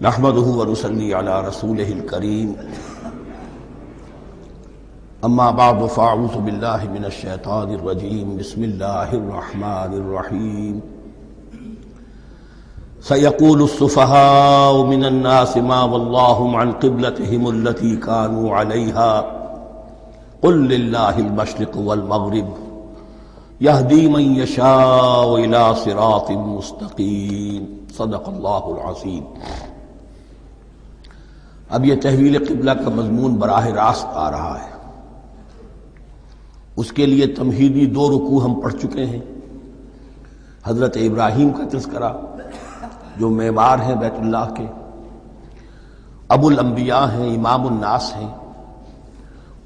نحمده ونصلي على رسوله الكريم اما بعد فاعوذ بالله من الشيطان الرجيم بسم الله الرحمن الرحيم سيقول السفهاء من الناس ما ولاهم عن قبلتهم التي كانوا عليها قل لله المشرق والمغرب يهدي من يشاء الى صراط مستقيم صدق اللہ العظیم۔ اب یہ تحویل قبلہ کا مضمون براہ راست آ رہا ہے۔ اس کے لیے تمہیدی 2 رکوع ہم پڑھ چکے ہیں۔ حضرت ابراہیم کا تذکرہ جو معمار ہیں بیت اللہ کے، ابو الانبیاء ہیں، امام الناس ہیں،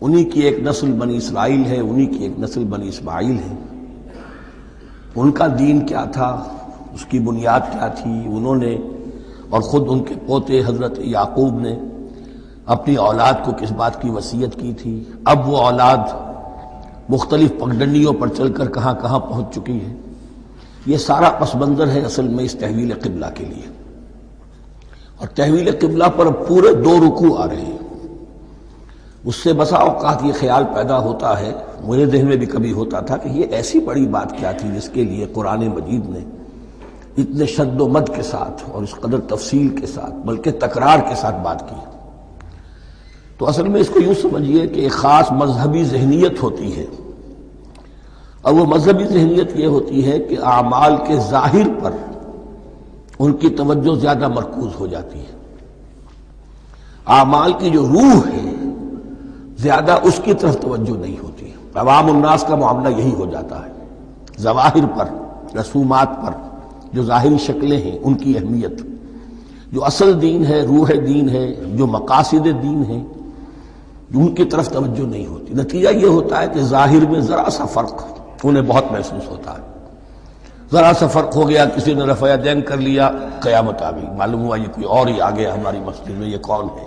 انہی کی ایک نسل بنی اسرائیل ہے، انہی کی ایک نسل بنی اسماعیل ہے۔ ان کا دین کیا تھا، اس کی بنیاد کیا تھی، انہوں نے اور خود ان کے پوتے حضرت یعقوب نے اپنی اولاد کو کس بات کی وصیت کی تھی، اب وہ اولاد مختلف پگڈنڈیوں پر چل کر کہاں کہاں پہنچ چکی ہے، یہ سارا پس منظر ہے اصل میں اس تحویل قبلہ کے لیے۔ اور تحویل قبلہ پر پورے 2 رکوع آ رہے ہیں۔ اس سے بسا اوقات یہ خیال پیدا ہوتا ہے، میرے ذہن میں بھی کبھی ہوتا تھا کہ یہ ایسی بڑی بات کیا تھی جس کے لیے قرآن مجید نے اتنے شد و مد کے ساتھ اور اس قدر تفصیل کے ساتھ بلکہ تکرار کے ساتھ بات کی۔ تو اصل میں اس کو یوں سمجھیے کہ ایک خاص مذہبی ذہنیت ہوتی ہے، اور وہ مذہبی ذہنیت یہ ہوتی ہے کہ اعمال کے ظاہر پر ان کی توجہ زیادہ مرکوز ہو جاتی ہے، اعمال کی جو روح ہے زیادہ اس کی طرف توجہ نہیں ہوتی ہے۔ عوام الناس کا معاملہ یہی ہو جاتا ہے، ظواہر پر، رسومات پر، جو ظاہری شکلیں ہیں ان کی اہمیت، جو اصل دین ہے، روح دین ہے، جو مقاصد دین ہیں، ان کی طرف توجہ نہیں ہوتی۔ نتیجہ یہ ہوتا ہے کہ ظاہر میں ذرا سا فرق انہیں بہت محسوس ہوتا ہے، ذرا سا فرق ہو گیا، کسی نے رفع دین کر لیا، قیامت آ گئی، معلوم ہوا یہ کوئی اور ہی آ گیا ہماری مسجد میں، یہ کون ہے،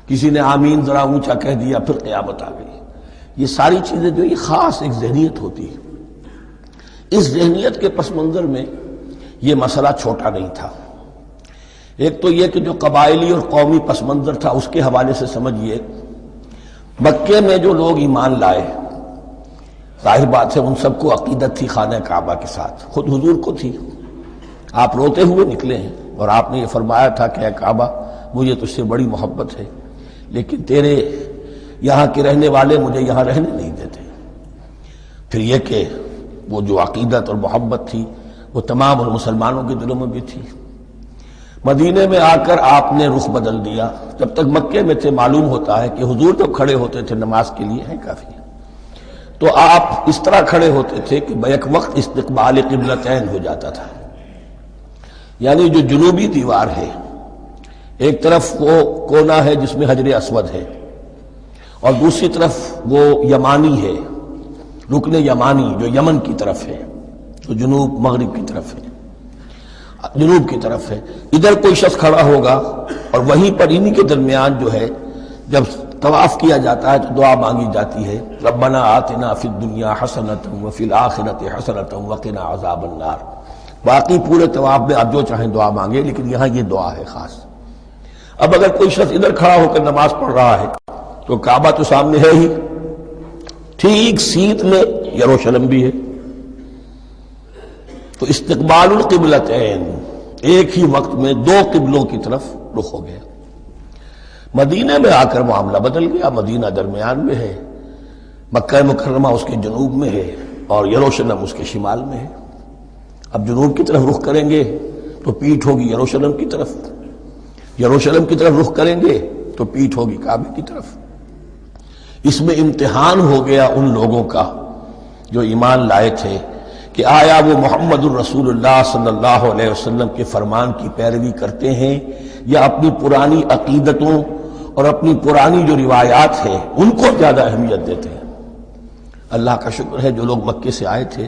کسی نے آمین ذرا اونچا کہہ دیا، پھر قیامت آ گئی۔ یہ ساری چیزیں جو یہ خاص ایک ذہنیت ہوتی ہے، اس ذہنیت کے پس منظر میں یہ مسئلہ چھوٹا نہیں تھا۔ ایک تو یہ کہ جو قبائلی اور قومی پس منظر تھا اس کے حوالے سے سمجھیے، مکے میں جو لوگ ایمان لائے، ظاہر بات ہے ان سب کو عقیدت تھی خانہ کعبہ کے ساتھ، خود حضور کو تھی۔ آپ روتے ہوئے نکلے ہیں اور آپ نے یہ فرمایا تھا کہ اے کعبہ مجھے تجھ سے بڑی محبت ہے، لیکن تیرے یہاں کے رہنے والے مجھے یہاں رہنے نہیں دیتے۔ پھر یہ کہ وہ جو عقیدت اور محبت تھی وہ تمام اور مسلمانوں کے دلوں میں بھی تھی۔ مدینے میں آ کر آپ نے رخ بدل دیا۔ جب تک مکے میں تھے معلوم ہوتا ہے کہ حضور جب کھڑے ہوتے تھے نماز کے لیے ہے کافی، تو آپ اس طرح کھڑے ہوتے تھے کہ بیک وقت استقبال قبلتین ہو جاتا تھا، یعنی جو جنوبی دیوار ہے ایک طرف وہ کونا ہے جس میں حجر اسود ہے، اور دوسری طرف وہ یمانی ہے، رکن یمانی جو یمن کی طرف ہے، جو جنوب مغرب کی طرف ہے، جنوب کی طرف ہے۔ ادھر کوئی شخص کھڑا ہوگا اور وہیں پر انہی کے درمیان جو ہے جب طواف کیا جاتا ہے تو دعا مانگی جاتی ہے، ربنا آتنا فی الدنیا حسنۃ وفی الآخرۃ حسنۃ وقنا عذاب النار۔ باقی پورے طواف میں آپ جو چاہیں دعا مانگے، لیکن یہاں یہ دعا ہے خاص۔ اب اگر کوئی شخص ادھر کھڑا ہو کر نماز پڑھ رہا ہے تو کعبہ تو سامنے ہے ہی، ٹھیک سیت میں یروشلم بھی ہے، تو استقبال القبلتین ایک ہی وقت میں 2 قبلوں کی طرف رخ ہو گیا۔ مدینہ میں آ کر معاملہ بدل گیا، مدینہ درمیان میں ہے، مکہ مکرمہ اس کے جنوب میں ہے اور یروشلم اس کے شمال میں ہے۔ اب جنوب کی طرف رخ کریں گے تو پیٹھ ہوگی یروشلم کی طرف، یروشلم کی طرف رخ کریں گے تو پیٹھ ہوگی کعبے کی طرف۔ اس میں امتحان ہو گیا ان لوگوں کا جو ایمان لائے تھے کہ آیا وہ محمد الرسول اللہ صلی اللہ علیہ وسلم کے فرمان کی پیروی کرتے ہیں یا اپنی پرانی عقیدتوں اور اپنی پرانی جو روایات ہیں ان کو زیادہ اہمیت دیتے ہیں۔ اللہ کا شکر ہے جو لوگ مکے سے آئے تھے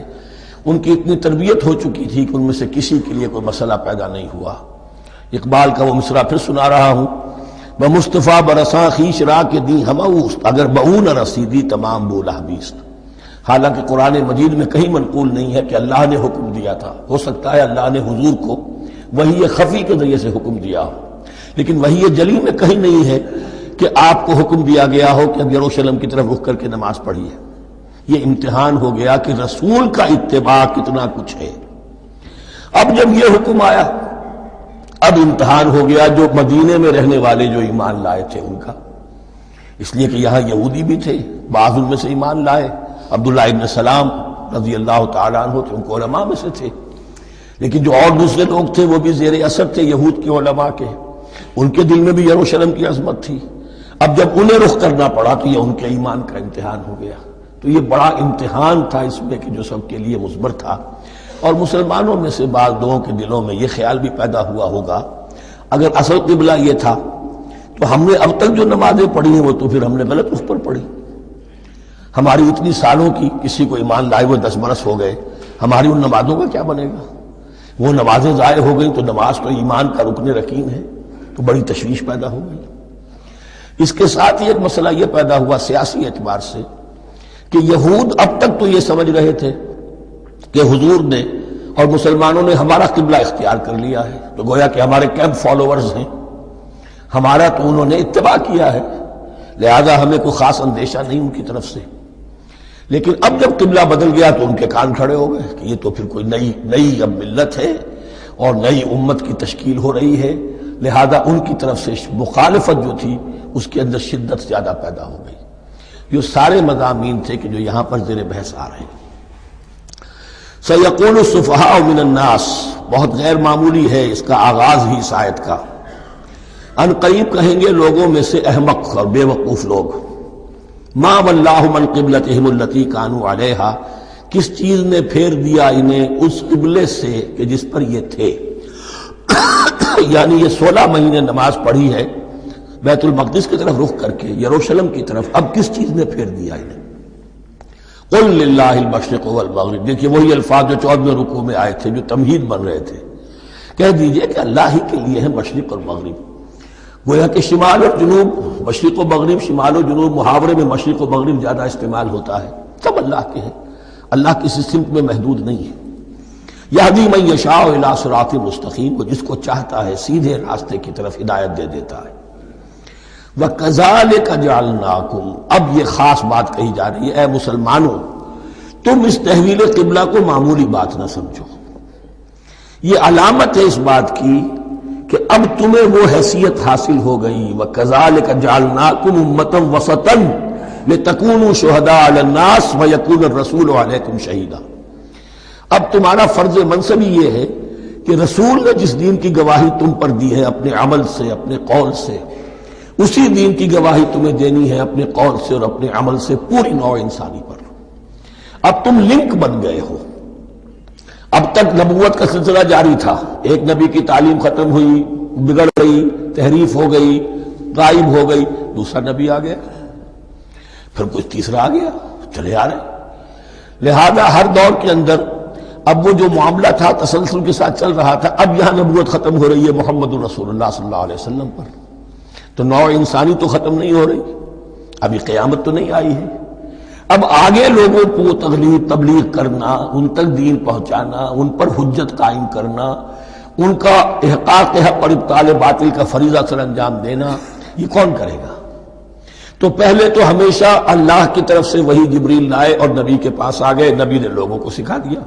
ان کی اتنی تربیت ہو چکی تھی کہ ان میں سے کسی کے لیے کوئی مسئلہ پیدا نہیں ہوا۔ اقبال کا وہ مصرع پھر سنا رہا ہوں، بمصطفیٰ برساں خیش را کے دی ہماوست اگر بہو نہ رسیدی تمام بولا بیست۔ حالانکہ قرآن مجید میں کہیں منقول نہیں ہے کہ اللہ نے حکم دیا تھا، ہو سکتا ہے اللہ نے حضور کو وحی خفی کے ذریعے سے حکم دیا ہو، لیکن وحی جلی میں کہیں نہیں ہے کہ آپ کو حکم دیا گیا ہو کہ اب یروشلم کی طرف رخ کر کے نماز پڑھیے. یہ امتحان ہو گیا کہ رسول کا اتباع کتنا کچھ ہے. اب جب یہ حکم آیا اب امتحان ہو گیا جو مدینے میں رہنے والے جو ایمان لائے تھے ان کا، اس لیے کہ یہاں یہودی بھی تھے، بعض ان میں سے ایمان لائے. عبداللہ ابن سلام رضی اللہ تعالیٰ عنہ تھے، ان کو علماء میں سے تھے، لیکن جو اور دوسرے لوگ تھے وہ بھی زیر اثر تھے یہود کے علماء کے، ان کے دل میں بھی یروشلم کی عظمت تھی. اب جب انہیں رخ کرنا پڑا تو یہ ان کے ایمان کا امتحان ہو گیا. تو یہ بڑا امتحان تھا اس میں کہ جو سب کے لیے مثمر تھا. اور مسلمانوں میں سے بعض لوگوں کے دلوں میں یہ خیال بھی پیدا ہوا ہوگا اگر اصل قبلہ یہ تھا تو ہم نے اب تک جو نمازیں پڑھی ہیں وہ تو پھر ہم نے غلط اس پر پڑھی. ہماری اتنی سالوں کی کسی کو ایمان لائے ہوئے 10 برس ہو گئے، ہماری ان نمازوں کا کیا بنے گا؟ وہ نمازیں ضائع ہو گئیں تو نماز تو ایمان کا رکن رکین ہے. تو بڑی تشویش پیدا ہو گئی. اس کے ساتھ ہی ایک مسئلہ یہ پیدا ہوا سیاسی اعتبار سے کہ یہود اب تک تو یہ سمجھ رہے تھے کہ حضور نے اور مسلمانوں نے ہمارا قبلہ اختیار کر لیا ہے، تو گویا کہ ہمارے کیمپ فالوورز ہیں، ہمارا تو انہوں نے اتباع کیا ہے، لہذا ہمیں کوئی خاص اندیشہ نہیں ان کی طرف سے. لیکن اب جب قبلہ بدل گیا تو ان کے کان کھڑے ہو گئے کہ یہ تو پھر کوئی نئی اب ملت ہے اور نئی امت کی تشکیل ہو رہی ہے، لہذا ان کی طرف سے مخالفت جو تھی اس کے اندر شدت زیادہ پیدا ہو گئی. یہ سارے مضامین تھے کہ جو یہاں پر زیر بحث آ رہے ہیں. سَيَقُولُ السُّفَهَاءُ مِنَ النَّاسِ بہت غیر معمولی ہے اس کا آغاز ہی اس آیت کا. ان قریب کہیں گے لوگوں میں سے احمق اور بے وقوف لوگ، ما وَلَّاهُمْ عَنْ قِبْلَتِهِمُ الَّتِي كَانُوا عَلَيْهَا کس چیز نے پھیر دیا انہیں اس قبلے سے کہ جس پر یہ تھے. یعنی یہ 16 مہینے نماز پڑھی ہے بیت المقدس کی طرف رخ کر کے یروشلم کی طرف، اب کس چیز نے پھیر دیا انہیں؟ قُلْ لِلَّهِ الْمَشْرِقُ وَالْمَغْرِبُ دیکھیے وہی الفاظ جو 14ویں رکوع میں آئے تھے جو تمہید بن رہے تھے. کہہ دیجئے کہ اللہ ہی کے لیے ہے مشرق اور مغرب. گویا کہ شمال اور جنوب، مشرق و مغرب، شمال و جنوب، محاورے میں مشرق و مغرب زیادہ استعمال ہوتا ہے. سب اللہ کے ہیں، اللہ کسی سمت میں محدود نہیں ہے. یہدی من یشاء الی صراط مستقیم وہ جس کو چاہتا ہے سیدھے راستے کی طرف ہدایت دے دیتا ہے. وَكَذَلِكَ جَعَلْنَاكُمْ اب یہ خاص بات کہی جا رہی ہے، اے مسلمانوں تم اس تحویل قبلہ کو معمولی بات نہ سمجھو. یہ علامت ہے اس بات کی کہ اب تمہیں وہ حیثیت حاصل ہو گئی. وَكَذَلِكَ جَعَلْنَاكُمْ أُمَّةً وَسَطًا لِتَكُونُوا شُهَدَاءَ عَلَى النَّاسِ وَيَكُونَ الرَّسُولُ عَلَيْكُمْ شَهِيدًا. اب تمہارا فرض منصب یہ ہے کہ رسول نے جس دین کی گواہی تم پر دی ہے اپنے عمل سے، اپنے قول سے، اسی دین کی گواہی تمہیں دینی ہے اپنے قول سے اور اپنے عمل سے پوری نوع انسانی پر. اب تم لنک بن گئے ہو. اب تک نبوت کا سلسلہ جاری تھا، ایک نبی کی تعلیم ختم ہوئی، بگڑ گئی، تحریف ہو گئی، غائب ہو گئی، دوسرا نبی آ گیا، پھر کچھ تیسرا آ گیا، چلے آ رہے. لہذا ہر دور کے اندر اب وہ جو معاملہ تھا تسلسل کے ساتھ چل رہا تھا، اب یہاں نبوت ختم ہو رہی ہے محمد رسول اللہ صلی اللہ علیہ وسلم پر، تو نوع انسانی تو ختم نہیں ہو رہی، ابھی قیامت تو نہیں آئی ہے. اب آگے لوگوں کو تبلیغ کرنا، ان تک دین پہنچانا، ان پر حجت قائم کرنا، ان کا احقاق حق اور ابطال باطل کا فریضہ سر انجام دینا، یہ کون کرے گا؟ تو پہلے تو ہمیشہ اللہ کی طرف سے وہی جبریل لائے اور نبی کے پاس آ گئے، نبی نے لوگوں کو سکھا دیا.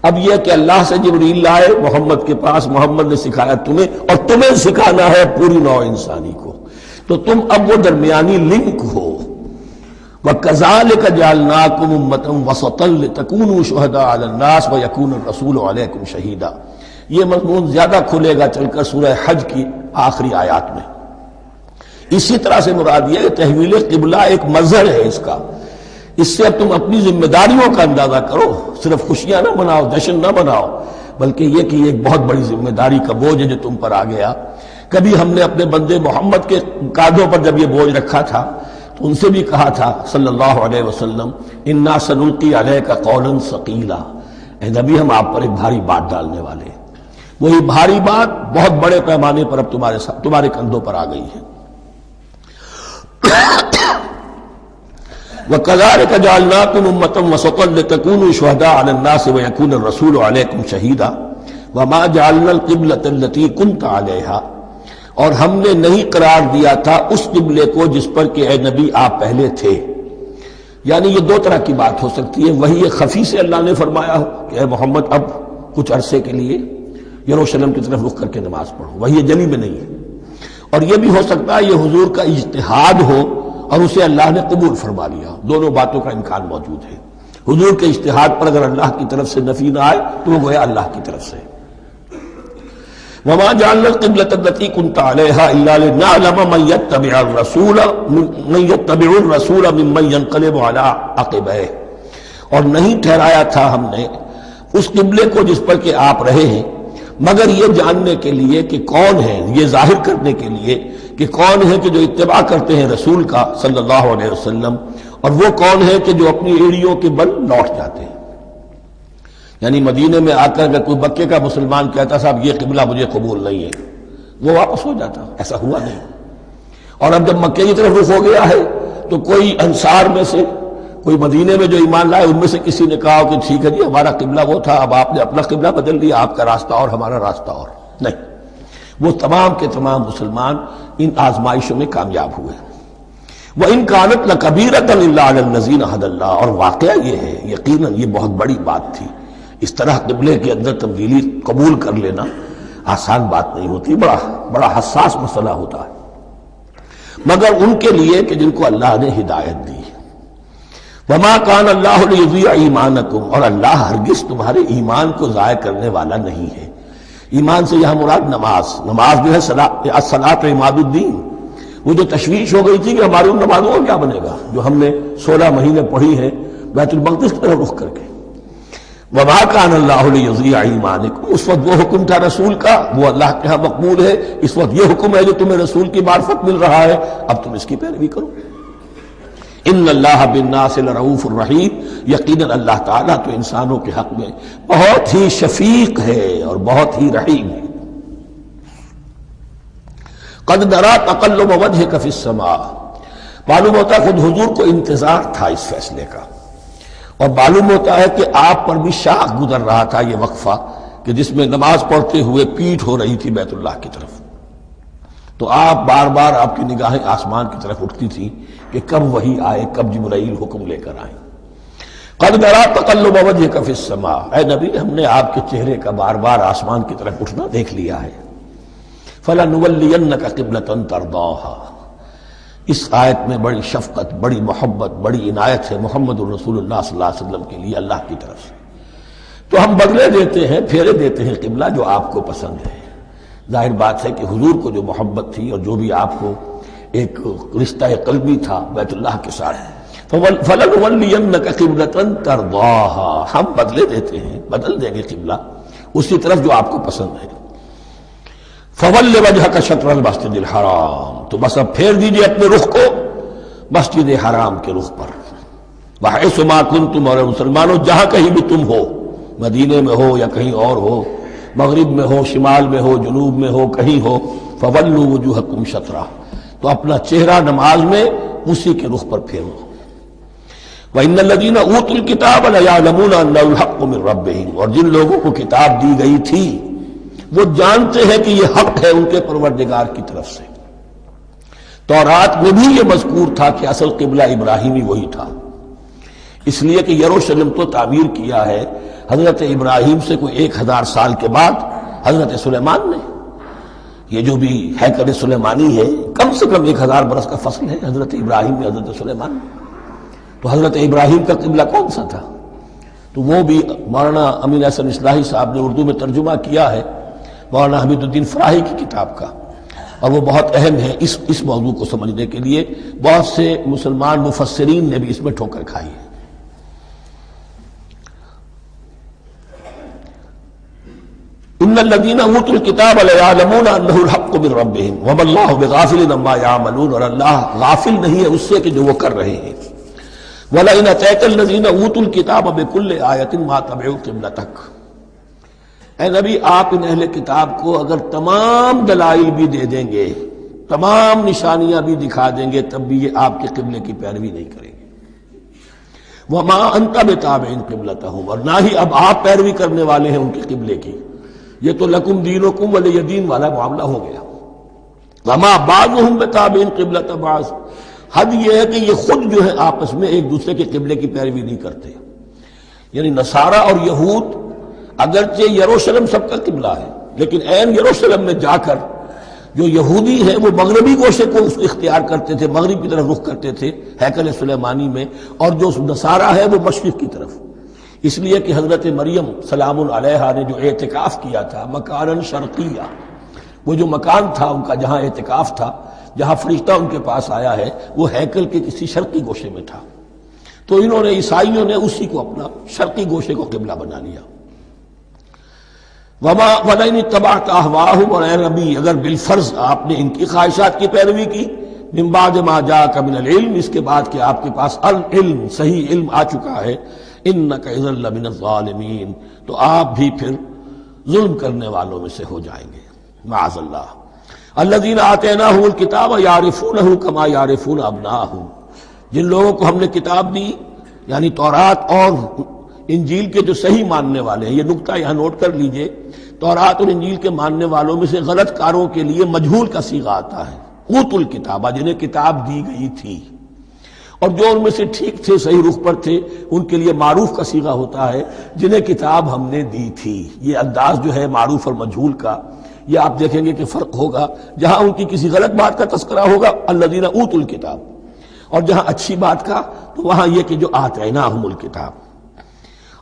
اب یہ کہ اللہ سے جبریل لائے محمد کے پاس، محمد نے سکھایا تمہیں، اور تمہیں سکھانا ہے پوری نوع انسانی کو، تو تم اب وہ درمیانی لنک ہو. وَكَذَلِكَ جَعَلْنَاكُمْ أُمَّةً وَسَطًا لِتَكُونُوا شُهَدَاءَ عَلَى النَّاسِ وَيَكُونَ الرَّسُولُ عَلَيْكُمْ شَهِيدًا. یہ مضمون زیادہ کھلے گا چل کر سورہ حج کی آخری آیات میں. اسی طرح سے مراد یہ تحویل قبلہ ایک مظہر ہے اس کا. اس سے اب تم اپنی ذمہ داریوں کا اندازہ کرو، صرف خوشیاں نہ مناؤ، جشن نہ مناؤ، بلکہ یہ کہ یہ ایک بہت بڑی ذمہ داری کا بوجھ ہے جو تم پر آ گیا. کبھی ہم نے اپنے بندے محمد کے کاندھوں پر جب یہ بوجھ رکھا تھا تو ان سے بھی کہا تھا صلی اللہ علیہ وسلم انا سنلقی علیک قولا ثقیلا، اے نبی ہم آپ پر ایک بھاری بات ڈالنے والے ہیں. وہی بھاری بات بہت بڑے پیمانے پر اب تمہارے کندھوں پر آ گئی ہے. وَكَذَلِكَ جَعَلْنَاكُمْ أُمَّةً وَسَطًا لِتَكُونُوا شُهَدَاءَ عَلَى النَّاسِ وَيَكُونَ الرَّسُولُ عَلَيْكُمْ شَهِيدًا وَمَا جَعَلْنَا الْقِبْلَةَ الَّتِي كُنْتَ عَلَيْهَا. اور ہم نے نہیں قرار دیا تھا اس قبلے کو جس پر کہ اے نبی آپ پہلے تھے. یعنی یہ دو طرح کی بات ہو سکتی ہے، وہی خفی سے اللہ نے فرمایا ہو کہ اے محمد اب کچھ عرصے کے لیے یروشلم کی طرف رخ کر کے نماز پڑھو، وہی جلی میں نہیں ہے. اور یہ بھی ہو سکتا ہے یہ حضور کا اجتہاد ہو اور اسے اللہ نے قبول فرما لیا. دونوں باتوں کا امکان موجود ہے. حضور کے اجتہاد پر اگر اللہ کی طرف سے نفی نہ آئے تو وہ گویا اللہ کی طرف سے. وما جعلنا القبلة التي كنت عليها إلا لنعلم من يتبع الرسول ممن ينقلب على عقبيه. اور نہیں ٹھہرایا تھا ہم نے اس قبلے کو جس پر کہ آپ رہے ہیں مگر یہ جاننے کے لیے کہ کون ہے، یہ ظاہر کرنے کے لیے کہ کون ہے کہ جو اتباع کرتے ہیں رسول کا صلی اللہ علیہ وسلم، اور وہ کون ہے کہ جو اپنی ایڑیوں کے بل لوٹ جاتے ہیں. یعنی مدینے میں آ کر اگر کوئی مکے کا مسلمان کہتا صاحب یہ قبلہ مجھے قبول نہیں ہے، وہ واپس ہو جاتا. ایسا ہوا نہیں. اور اب جب مکے کی طرف رخ ہو گیا ہے تو کوئی انصار میں سے، کوئی مدینے میں جو ایمان لائے ان میں سے کسی نے کہا کہ ٹھیک ہے جی ہمارا قبلہ وہ تھا، اب آپ نے اپنا قبلہ بدل دیا، آپ کا راستہ اور ہمارا راستہ اور. نہیں، وہ تمام کے تمام مسلمان ان آزمائشوں میں کامیاب ہوئے. وَإِن كَانَتْ لَكَبِيرَةً إِلَّا عَلَى الَّذِينَ هَدَى اللَّهُ. اور واقعہ یہ ہے، یقیناً یہ بہت بڑی بات تھی. اس طرح قبلے کے اندر تبدیلی قبول کر لینا آسان بات نہیں ہوتی، بڑا حساس مسئلہ ہوتا ہے، مگر ان کے لیے کہ جن کو اللہ نے ہدایت دی. وما كان اللہ لیضیع ایمانکم. اور اللہ ہرگز تمہارے ایمان کو ضائع کرنے والا نہیں ہے. ایمان سے یہاں مراد نماز جو ہے الصلاۃ عماد الدین. وہ جو تشویش ہو گئی تھی کہ ہماری ان نمازوں کا کیا بنے گا جو ہم نے 16 مہینے پڑھی ہے بیت المقدس کی طرف رخ کر کے. وما كان اللہ لیضیع ایمانکم. اس وقت وہ حکم تھا رسول کا، وہ اللہ کے ہاں مقبول ہے. اس وقت یہ حکم ہے جو تمہیں رسول کی معرفت مل رہا ہے، اب تم اس کی پیروی کرو. ان اللہ بالناس لرؤوف الرحیم. یقیناً اللہ تعالیٰ تو انسانوں کے حق میں بہت ہی شفیق ہے اور بہت ہی رحیم ہے. قد نرى تقلب وجهك في السماء. معلوم ہوتا ہے خود حضور کو انتظار تھا اس فیصلے کا، اور معلوم ہوتا ہے کہ آپ پر بھی شاخ گزر رہا تھا یہ وقفہ کہ جس میں نماز پڑھتے ہوئے پیٹھ ہو رہی تھی بیت اللہ کی طرف. تو آپ بار بار آپ کی نگاہیں آسمان کی طرف اٹھتی تھی کہ کب وحی آئے، کب جبرائیل حکم لے کر آئے. قد نرى تقلب وجهك في السماء. اے نبی ہم نے آپ کے چہرے کا بار بار آسمان کی طرف اٹھنا دیکھ لیا ہے. فَلَنُوَلِّيَنَّكَ قِبْلَةً تَرْضَاهَا. اس آیت میں بڑی شفقت، بڑی محبت، بڑی عنایت ہے محمد الرسول اللہ صلی اللہ علیہ وسلم کے لیے اللہ کی طرف سے. تو ہم بدلے دیتے ہیں، پھیرے دیتے ہیں قبلہ جو آپ کو پسند ہے. ظاہر بات ہے کہ حضور کو جو محبت تھی اور جو بھی آپ کو ایک رشتہ قلبی تھا بیت اللہ کے ساتھ، فَلَنُوَلِّيَنَّكَ قِبْلَةً تَرْضَاهَا. ہم بدلے دیتے ہیں، بدل دیں گے قبلہ اسی طرف جو آپ کو پسند ہے. فَوَلِّ وَجْهَكَ شَطْرَ الْمَسْجِدِ الْحَرَامِ. تو بس اب پھیر دیجئے اپنے رخ کو مسجد حرام کے رخ پر. وَحَيْثُ مَا كُنْتُمْ. اور مسلمانوں جہاں کہیں بھی تم ہو، مدینے میں ہو یا کہیں اور ہو، مغرب میں ہو، شمال میں ہو، جنوب میں ہو، کہیں ہو، فَوَلُّوا وُجُوهَكُمْ شَطْرَهُ. تو اپنا چہرہ نماز میں اسی کے رخ پر پھیرو. وَإِنَّ الَّذِينَ أُوتُوا الْكِتَابَ لَيَعْلَمُونَ أَنَّهُ الْحَقُّ مِنْ رَبِّهِمْ. اور جن لوگوں کو کتاب دی گئی تھی وہ جانتے ہیں کہ یہ حق ہے ان کے پروردگار کی طرف سے. تورات میں بھی یہ مذکور تھا کہ اصل قبلہ ابراہیمی وہی تھا، اس لیے کہ یروشلم تو تعمیر کیا ہے حضرت ابراہیم سے کوئی 1000 سال کے بعد حضرت سلیمان نے. یہ جو بھی ہیکل سلیمانی ہے کم سے کم 1000 برس کا فصل ہے حضرت ابراہیم میں حضرت سلیمان میں. تو حضرت ابراہیم کا قبلہ کون سا تھا؟ تو وہ بھی مولانا امین احسن اصلاحی صاحب نے اردو میں ترجمہ کیا ہے مولانا حمید الدین فراہی کی کتاب کا، اور وہ بہت اہم ہے اس موضوع کو سمجھنے کے لیے. بہت سے مسلمان مفسرین نے بھی اس میں ٹھوکر کھائی ہے. ان الذين اوتوا الكتاب ليعلمون انه الحق من ربهم وما الله بغافل عما يعملون. اور اللہ غافل نہیں ہے اس سے کہ جو وہ کر رہے ہیں. ولئن اتيت الذين اوتوا الكتاب بكل آية ما تبعوا قبلتك. اے نبی آپ ان اہل کتاب کو اگر تمام دلائل بھی دے دیں گے، تمام نشانیاں بھی دکھا دیں گے، تب بھی یہ آپ کے قبلے کی پیروی نہیں کریں گے. وما انت بتابع قبلتهم. اور نہ ہی اب آپ پیروی کرنے والے ہیں ان کے قبلے کی. یہ تو لکم دینکم ولی دین والا معاملہ ہو گیا. وما بعضهم بتابع قبلۃ بعض، حد یہ ہے کہ یہ خود جو ہے آپس میں ایک دوسرے کے قبلے کی پیروی نہیں کرتے. یعنی نصارہ اور یہود اگرچہ یروشلم سب کا قبلہ ہے، لیکن عین یروشلم میں جا کر جو یہودی ہے وہ مغربی گوشے کو اختیار کرتے تھے، مغرب کی طرف رخ کرتے تھے ہیکل سلیمانی میں، اور جو نصارہ ہے وہ مشرق کی طرف. اس لیے کہ حضرت مریم سلام علیہا نے جو اعتکاف کیا تھا مکاناً شرقیہ، وہ جو مکان تھا ان کا جہاں اعتکاف تھا، جہاں فرشتہ ان کے پاس آیا ہے، وہ ہیکل کے کسی شرقی گوشے میں تھا. تو انہوں نے عیسائیوں نے اسی کو اپنا شرقی گوشے کو قبلہ بنا لیا. وما ولئن اتبعت اهواءهم، اور اے نبی اگر بالفرض آپ نے ان کی خواہشات کی پیروی کی، من بعد ما جاءك من العلم، اس کے بعد کہ آپ کے پاس العلم صحیح علم آ چکا ہے، انك اذا لمن الظالمین، تو آپ بھی پھر ظلم کرنے والوں میں سے ہو جائیں گے معاذ اللہ. الذين آتيناهم الكتاب يعرفونه كما يعرفون ابناءهم، جن لوگوں کو ہم نے کتاب دی یعنی تورات اور انجیل کے جو صحیح ماننے والے ہیں، یہ نکتہ یہاں نوٹ کر لیجئے، تورات اور انجیل کے ماننے والوں میں سے غلط کاروں کے لیے مجہول کا صیغہ آتا ہے، اوتوا الکتاب، جنہیں کتاب دی گئی تھی، اور جو ان میں سے ٹھیک تھے صحیح رخ پر تھے ان کے لیے معروف کا صیغہ ہوتا ہے جنہیں کتاب ہم نے دی تھی. یہ انداز جو ہے معروف اور مجہول کا، یہ آپ دیکھیں گے کہ فرق ہوگا. جہاں ان کی کسی غلط بات کا تذکرہ ہوگا الذین اوتوا الکتاب، اور جہاں اچھی بات کا تو وہاں یہ کہ جو آتیناہم الکتاب.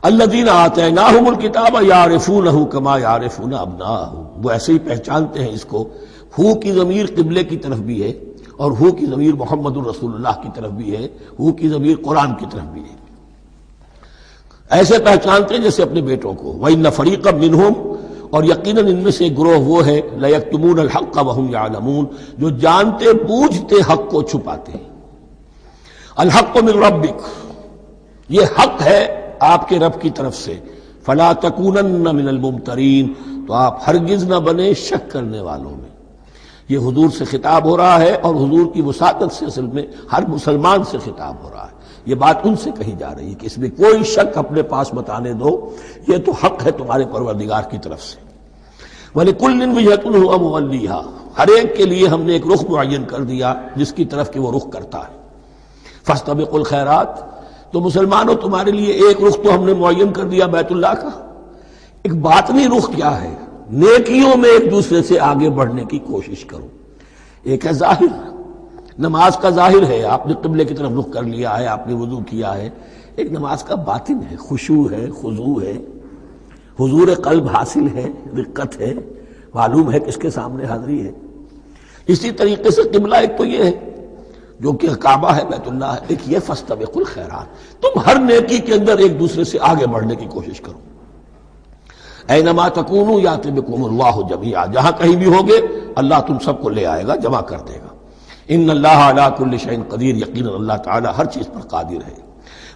الذین آتیناہم الکتاب یعرفونہ کما یعرفون ابناءہم، وہ ایسے ہی پہچانتے ہیں اس کو. ہو کی ضمیر قبلے کی طرف بھی ہے، اور ہو کی ضمیر محمد الرسول اللہ کی طرف بھی ہے، ہو کی ضمیر قرآن کی طرف بھی ہے. ایسے پہچانتے ہیں جیسے اپنے بیٹوں کو. وَإِنَّ فَرِيقًا مِّنْهُمْ، اور یقیناً ان میں سے ایک گروہ وہ ہے لَيَكْتُمُونَ الْحَقَّ وَهُمْ يَعْلَمُونَ، جو جانتے بوجھتے حق کو چھپاتے ہیں. الحق من ربک، یہ حق ہے آپ کے رب کی طرف سے. فلا تکونن من الممترین، تو آپ ہرگز نہ بنے شک کرنے والوں میں. یہ حضور سے خطاب ہو رہا ہے، اور حضور کی وساطت سے اصل میں ہر مسلمان سے خطاب ہو رہا ہے. یہ بات ان سے کہی جا رہی ہے کہ اس میں کوئی شک اپنے پاس بتانے دو، یہ تو حق ہے تمہارے پروردگار کی طرف سے. وَلِكُلٍّ وِجْهَةٌ هُوَ مُوَلِّيهَا، ہر ایک کے لیے ہم نے ایک رخ معین کر دیا جس کی طرف کہ وہ رخ کرتا ہے. فَاسْتَبِقُوا الْخَيْرَاتِ، تو مسلمانوں تمہارے لیے ایک رخ تو ہم نے معین کر دیا بیت اللہ کا. ایک باطنی رخ کیا ہے؟ نیکیوں میں ایک دوسرے سے آگے بڑھنے کی کوشش کرو. ایک ہے ظاہر، نماز کا ظاہر ہے، آپ نے قبلے کی طرف رخ کر لیا ہے، آپ نے وضو کیا ہے. ایک نماز کا باطن ہے، خشوع ہے، خضوع ہے، حضور قلب حاصل ہے، رقت ہے، معلوم ہے کس کے سامنے حاضری ہے. اسی طریقے سے قبلہ ایک تو یہ ہے جو کہ کعبہ ہے، بیت اللہ ہے، ایک یہ فاستبقوا الخیرات، تم ہر نیکی کے اندر ایک دوسرے سے آگے بڑھنے کی کوشش کرو. اینما تکونوا یأتی بکم اللہ جمیعا، جہاں کہیں بھی ہوگے اللہ تم سب کو لے آئے گا، جمع کر دے گا. ان اللہ علی کل شیء قدیر، یقینا اللہ تعالی ہر چیز پر قادر ہے.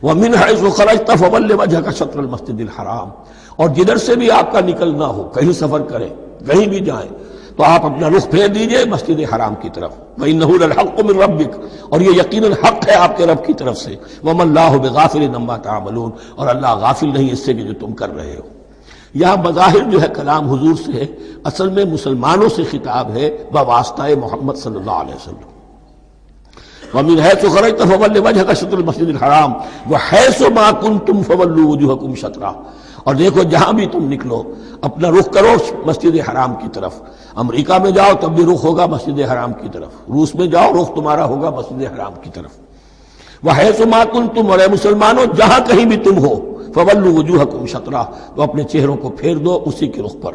ومن حیث خرجت فول وجهک شطر المسجد الحرام، اور جدھر سے بھی آپ کا نکلنا ہو، کہیں سفر کریں، کہیں بھی جائیں، تو آپ اپنا رخ پھیر دیجئے مسجد حرام کی طرف. وَإِنَّهُ لَلْحَقُّ مِن رَبِّكَ، اور یہ یقیناً حق ہے آپ کے رب کی طرف سے. وَمَا اللَّهُ بِغَافِلٍ عَمَّا تَعْمَلُونَ، اور اللہ غافل نہیں اس سے کہ جو تم کر رہے ہو. یہاں بظاہر جو ہے کلام حضور سے ہے، اصل میں مسلمانوں سے خطاب ہے بواسطہ محمد صلی اللہ علیہ وسلم. وَمِنْ حَيْثُ خَرَجْتَ فَوَلِّ وَجْهَكَ شَطْرَ الْمَسْجِدِ الْحَرَامِ وَحَيْثُ مَا كُنْتُمْ فَوَلُّوا وُجُوهَكُمْ شَطْرَهُ، اور دیکھو جہاں بھی تم نکلو اپنا رخ کرو مسجد حرام کی طرف. امریکہ میں جاؤ تب بھی رخ ہوگا مسجد حرام کی طرف، روس میں جاؤ رخ تمہارا ہوگا مسجد حرام کی طرف. وَحَيْثُ مَا كُنْتُمْ، اور اے مسلمانوں جہاں کہیں بھی تم ہو، فَوَلُّوا وُجُوهَكُمْ شَطْرَهُ، تو اپنے چہروں کو پھیر دو اسی کے رخ پر.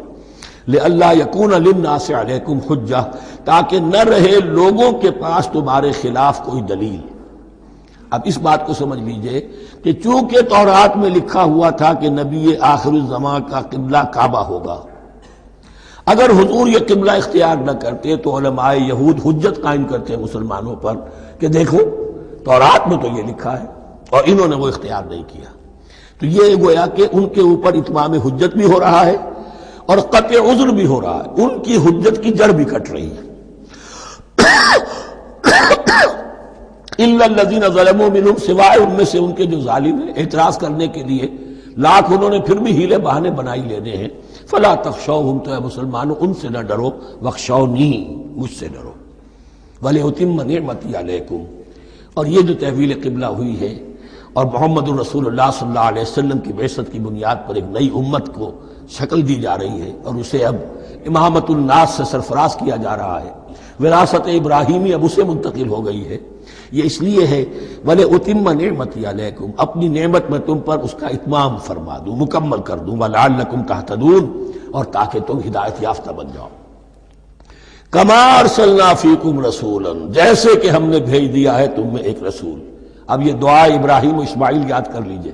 لِأَلَّا يَكُونَ لِلنَّاسِ عَلَيْكُمْ حُجَّةٌ، تاکہ نہ رہے لوگوں کے پاس تمہارے خلاف کوئی دلیل. اب اس بات کو سمجھ لیجئے کہ چونکہ تورات میں لکھا ہوا تھا کہ نبی آخر الزمان کا قبلہ کعبہ ہوگا، اگر حضور یہ قبلہ اختیار نہ کرتے تو علماء یہود حجت قائم کرتے مسلمانوں پر کہ دیکھو تورات میں تو یہ لکھا ہے اور انہوں نے وہ اختیار نہیں کیا. تو یہ گویا کہ ان کے اوپر اتمام حجت بھی ہو رہا ہے اور قطع عذر بھی ہو رہا ہے، ان کی حجت کی جڑ بھی کٹ رہی ہے. الا الذين ظلموا منهم، سوائے ان میں سے ان کے جو ظالم ہیں، اعتراض کرنے کے لیے لاکھ انہوں نے پھر بھی ہیلے بہانے بنائی لینے ہیں. فلا تخشوهم، تو اے مسلمانوں ان سے نہ ڈرو، واخشونی، مجھ سے ڈرو. وَلِأُتِمَّ نِعْمَتِي عَلَيْكُمْ، اور یہ جو تحویل قبلہ ہوئی ہے اور محمد الرسول اللہ صلی اللہ علیہ وسلم کی بعثت کی بنیاد پر ایک نئی امت کو شکل دی جا رہی ہے اور اسے اب امامت الناس سے سرفراز کیا جا رہا ہے، وراثت ابراہیمی اب اسے منتقل ہو گئی ہے، یہ اس لیے ہے وَلِأُتِمَّ نِعْمَتِي عَلَيْكُمْ، اپنی نعمت میں تم پر اس کا اتمام فرما دوں، مکمل کر دوں، وَلَعَلَّكُمْ تَهْتَدُونَ، اور تاکہ تم ہدایت یافتہ بن جاؤ۔ کما ارسلنا فیکم رسولا، جیسے کہ ہم نے بھیج دیا ہے تم میں ایک رسول۔ اب یہ دعا ابراہیم و اسماعیل یاد کر لیجئے،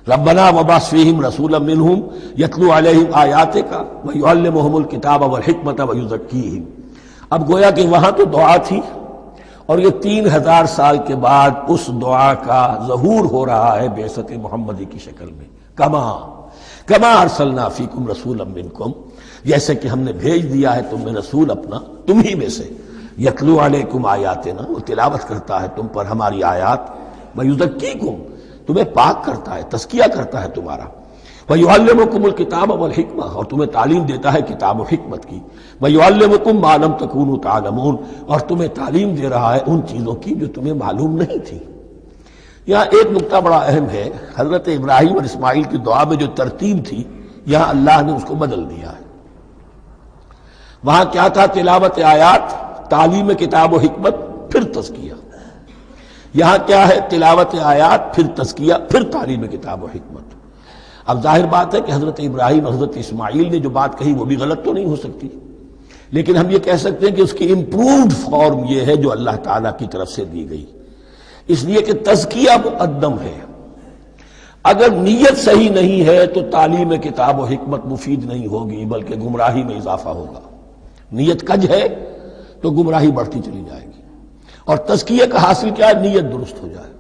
ربنا وبعث فیہم رسولا منہم یتلو علیہم آیاتک ویعلمہم الکتاب والحکمت ویزکیہم۔ اب گویا کہ وہاں تو دعا تھی اور یہ 3000 سال کے بعد اس دعا کا ظہور ہو رہا ہے بعثت محمدی کی شکل میں۔ کما ارسلنا فیکم رسولا منکم، جیسے کہ ہم نے بھیج دیا ہے تم میں رسول اپنا، تم ہی میں سے، یتلو علیکم آیاتنا، وہ تلاوت کرتا ہے تم پر ہماری آیات، ویزکیکم، تمہیں پاک کرتا ہے، تزکیہ کرتا ہے تمہارا، ویعلمکم الکتاب والحکمہ، اور تمہیں تعلیم دیتا ہے کتاب و حکمت کی، ویعلمکم ما لم تکونوا تعلمون، اور تمہیں تعلیم دے رہا ہے ان چیزوں کی جو تمہیں معلوم نہیں تھی۔ یہاں ایک نکتہ بڑا اہم ہے، حضرت ابراہیم اور اسماعیل کی دعا میں جو ترتیب تھی یہاں اللہ نے اس کو بدل دیا ہے۔ وہاں کیا تھا؟ تلاوت آیات، تعلیم کتاب و حکمت، پھر تزکیہ۔ یہاں کیا ہے؟ تلاوت آیات، پھر تزکیہ، پھر تعلیم کتاب و حکمت۔ اب ظاہر بات ہے کہ حضرت ابراہیم حضرت اسماعیل نے جو بات کہی وہ بھی غلط تو نہیں ہو سکتی، لیکن ہم یہ کہہ سکتے ہیں کہ اس کی امپرووڈ فارم یہ ہے جو اللہ تعالیٰ کی طرف سے دی گئی، اس لیے کہ تزکیہ مقدم ہے۔ اگر نیت صحیح نہیں ہے تو تعلیم کتاب و حکمت مفید نہیں ہوگی بلکہ گمراہی میں اضافہ ہوگا۔ نیت کج ہے تو گمراہی بڑھتی چلی جائے گی، اور تزکیہ کا حاصل کیا ہے؟ نیت درست ہو جائے،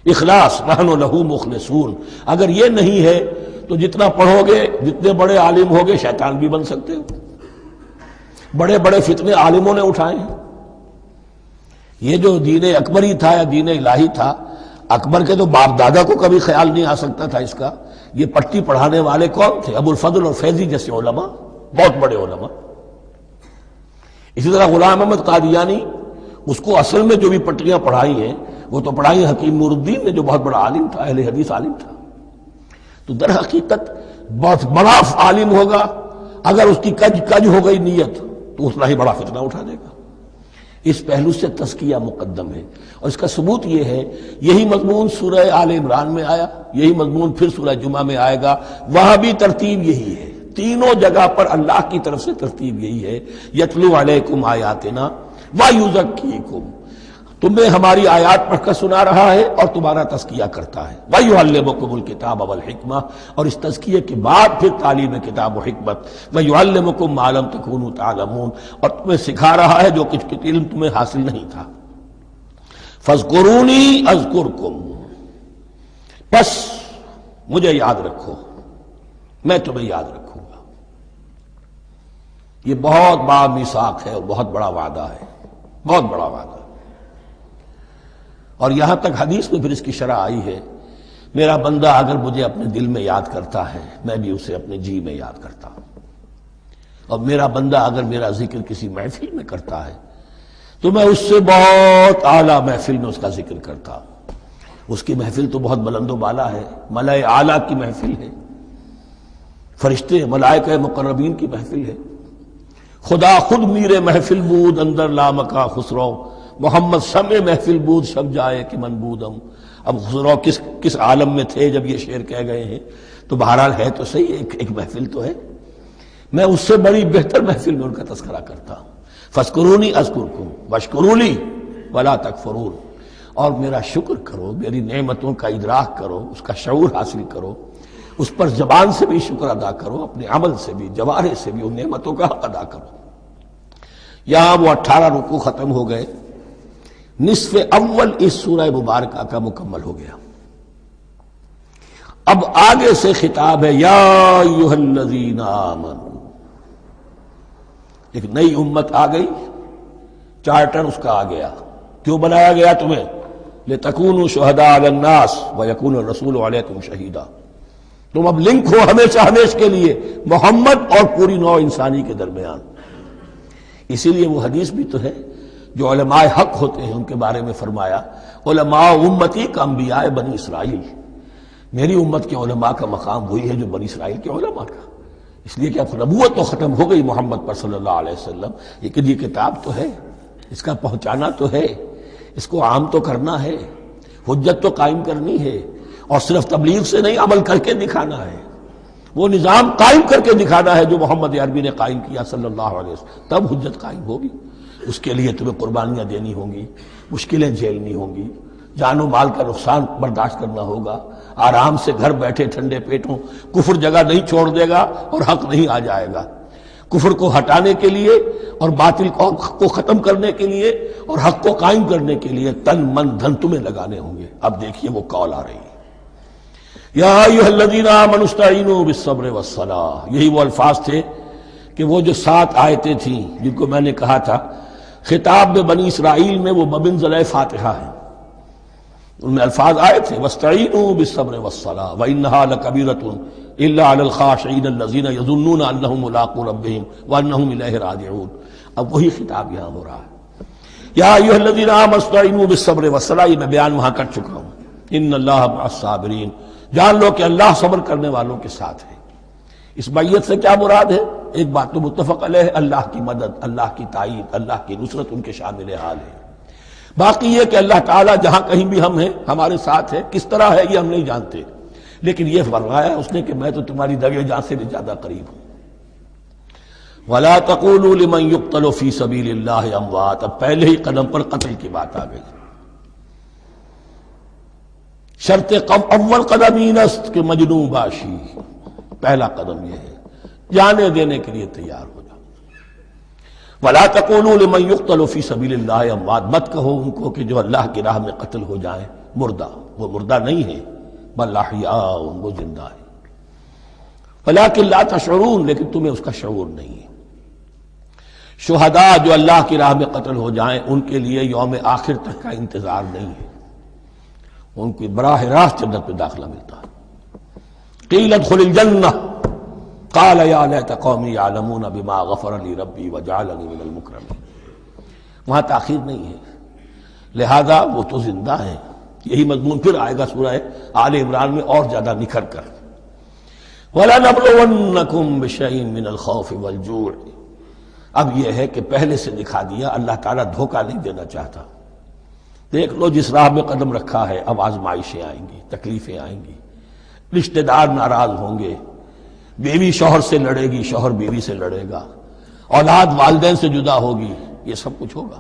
اخلاص، نحن لہ مخلصون۔ اگر یہ نہیں ہے تو جتنا پڑھو گے، جتنے بڑے عالم ہوگے، شیطان بھی بن سکتے ہو۔ بڑے بڑے فتنے عالموں نے اٹھائے ہیں۔ یہ جو دین اکبری تھا یا دین الہی تھا، اکبر کے تو باپ دادا کو کبھی خیال نہیں آ سکتا تھا اس کا۔ یہ پٹی پڑھانے والے کون تھے؟ ابو الفضل اور فیضی جیسے علماء، بہت بڑے علماء۔ اسی طرح غلام احمد قادیانی، اس کو اصل میں جو بھی پٹیاں پڑھائی ہیں وہ تو پڑھائی حکیم نور الدین نے، جو بہت بڑا عالم تھا، اہل حدیث عالم تھا۔ تو در حقیقت بہت بڑا عالم ہوگا، اگر اس کی کج ہو گئی نیت تو اتنا ہی بڑا فتنہ اٹھا دے گا۔ اس پہلو سے تزکیہ مقدم ہے، اور اس کا ثبوت یہ ہے، یہی مضمون سورہ آل عمران میں آیا، یہی مضمون پھر سورہ جمعہ میں آئے گا، وہاں بھی ترتیب یہی ہے۔ تینوں جگہ پر اللہ کی طرف سے ترتیب یہی ہے، یتلو علیکم آیاتنا ویزکیکم، تمہیں ہماری آیات پڑھ کر سنا رہا ہے اور تمہارا تزکیہ کرتا ہے، ویعلمکم الکتاب والحکمہ، اور اس تزکیے کے بعد پھر تعلیم کتاب و حکمت، ویعلمکم ما لم تکونوا تعلمون، اور تمہیں سکھا رہا ہے جو کچھ علم تمہیں حاصل نہیں تھا۔ فاذکرونی اذکرکم، پس مجھے یاد رکھو، میں تمہیں یاد رکھوں گا۔ یہ بہت بڑا میثاق ہے اور بہت بڑا وعدہ ہے، بہت بڑا وعدہ۔ اور یہاں تک حدیث میں پھر اس کی شرح آئی ہے، میرا بندہ اگر مجھے اپنے دل میں یاد کرتا ہے میں بھی اسے اپنے جی میں یاد کرتا ہوں، اور میرا بندہ اگر میرا ذکر کسی محفل میں کرتا ہے تو میں اس سے بہت اعلیٰ محفل میں اس کا ذکر کرتا ہوں۔ اس کی محفل تو بہت بلند و بالا ہے، ملائے اعلیٰ کی محفل ہے، فرشتے ملائکہ مقربین کی محفل ہے۔ خدا خود میر محفل بود اندر لامکا خسرو، محمد شمع محفل بود شب جائے کہ من بودم۔ اب خسرو کس عالم میں تھے جب یہ شعر کہہ گئے ہیں؟ تو بہرحال ہے تو صحیح، ایک محفل تو ہے، میں اس سے بڑی بہتر محفل میں ان کا تذکرہ کرتا ہوں۔ فاذکرونی اذکرکم واشکروا لی ولا تکفرون، اور میرا شکر کرو، میری نعمتوں کا ادراک کرو، اس کا شعور حاصل کرو، اس پر زبان سے بھی شکر ادا کرو، اپنے عمل سے بھی، جوارح سے بھی ان نعمتوں کا حق ادا کرو۔ یہاں وہ 18 رکوع ختم ہو گئے، نصف اول اس سورہ مبارکہ کا مکمل ہو گیا۔ اب آگے سے خطاب ہے، یا ایھا الذین آمنوا، ایک نئی امت آ گئی، چارٹر اس کا آ گیا۔ کیوں بنایا گیا تمہیں؟ لتکونوا شہداء علی الناس ویکون الرسول علیکم شہیدا، تم اب لنک ہو ہمیشہ ہمیشہ کے لیے محمد اور پوری نوع انسانی کے درمیان۔ اسی لیے وہ حدیث بھی تو ہے جو علماء حق ہوتے ہیں ان کے بارے میں فرمایا علماء امتی کا انبیاء بنی اسرائیل، میری امت کے علماء کا مقام وہی ہے جو بنی اسرائیل کے علماء کا، اس لیے کہ اب نبوت تو ختم ہو گئی محمد پر صلی اللہ علیہ وسلم، لیکن یہ کتاب تو ہے، اس کا پہنچانا تو ہے، اس کو عام تو کرنا ہے، حجت تو قائم کرنی ہے، اور صرف تبلیغ سے نہیں عمل کر کے دکھانا ہے، وہ نظام قائم کر کے دکھانا ہے جو محمد عربی نے قائم کیا صلی اللہ علیہ وسلم، تب حجت قائم ہوگی۔ اس کے لیے تمہیں قربانیاں دینی ہوں گی، مشکلیں جھیلنی ہوں گی، جان و مال کا نقصان برداشت کرنا ہوگا، آرام سے گھر بیٹھے ٹھنڈے پیٹوں کفر جگہ نہیں چھوڑ دے گا اور حق نہیں آ جائے گا، کفر کو ہٹانے کے لیے اور باطل کو ختم کرنے کے لیے اور حق کو قائم کرنے کے لیے تن من دھن تمہیں لگانے ہوں گے۔ اب دیکھیے وہ کال آ رہی ہے، یا ایھا الذین آمنوا استعینوا بالصبر والصلاۃ، یہی وہ الفاظ تھے کہ وہ جو 7 آیتیں تھیں جن کو میں نے کہا تھا خطاب میں بنی اسرائیل میں وہ بمنزلہ فاتحہ ہیں، ان میں الفاظ آئے تھے واستعینوا بالصبر والصلاۃ وانھا لکبیرۃ الا علی الخاشعین الذین یظنون انہم ملاقو ربہم وانہم الیہ راجعون۔ اب وہی خطاب یہاں ہو رہا ہے، یا ایھا الذین آمنوا استعینوا بالصبر والصلاۃ، یہ میں بیان وہاں کر چکا ہوں، ان اللہ مع الصابرین، جان لو کہ اللہ صبر کرنے والوں کے ساتھ ہے۔ اس بیعت سے کیا مراد ہے؟ ایک بات تو متفق علیہ، اللہ کی مدد، اللہ کی تائید، اللہ کی نصرت ان کے شامل حال ہے، باقی یہ کہ اللہ تعالیٰ جہاں کہیں بھی ہم ہیں ہمارے ساتھ ہے، کس طرح ہے یہ ہم نہیں جانتے، لیکن یہ فرمایا اس نے کہ میں تو تمہاری درجہ جان سے بھی زیادہ قریب ہوں۔ وَلَا تَقُولُوا لِمَنْ يُقْتَلُ فِي سَبِيلِ اللَّهِ أَمْوَاتٌ، اب پہلے ہی قدم پر قتل کی بات آ گئی، شرط اول قدم این است کہ مجنون باشی، پہلا قدم یہ ہے جانے دینے کے لیے تیار ہو جاؤ۔ وَلَا تَقُولُوا لِمَنْ يُقْتَلُ فِي سَبِيلِ اللَّهِ أَمْوَاتٌ، مت کہو ان کو کہ جو اللہ کی راہ میں قتل ہو جائیں مردہ، وہ مردہ نہیں ہے، بل احیاء، وہ زندہ ہے، وَلَٰكِن لَا تَشْعُرُونَ، لیکن تمہیں اس کا شعور نہیں ہے۔ شہداء جو اللہ کی راہ میں قتل ہو جائیں ان کے لیے یوم آخر تک کا انتظار نہیں ہے، ان کی براہ راست جنت میں داخلہ ملتا ہے۔ قیل ادخل الجنہ قال یا لیت قومی یعلمون بما غفر لی ربی وجعلنی من المکرمین، وہاں تاخیر نہیں ہے، لہذا وہ تو زندہ ہیں۔ یہی مضمون پھر آئے گا سورہ آل عمران میں اور زیادہ نکھر کر، وَلَنَبْلُوَنَّكُمْ بِشَيْءٍ مِّنَ الْخَوْفِ وَالْجُوعِ۔ اب یہ ہے کہ پہلے سے دکھا دیا، اللہ تعالیٰ دھوکہ نہیں دینا چاہتا۔ دیکھ لو جس راہ میں قدم رکھا ہے اب آزمائشیں آئیں گی، تکلیفیں آئیں گی، رشتہ دار ناراض ہوں گے، بیوی شوہر سے لڑے گی، شوہر بیوی سے لڑے گا، اولاد والدین سے جدا ہوگی، یہ سب کچھ ہوگا،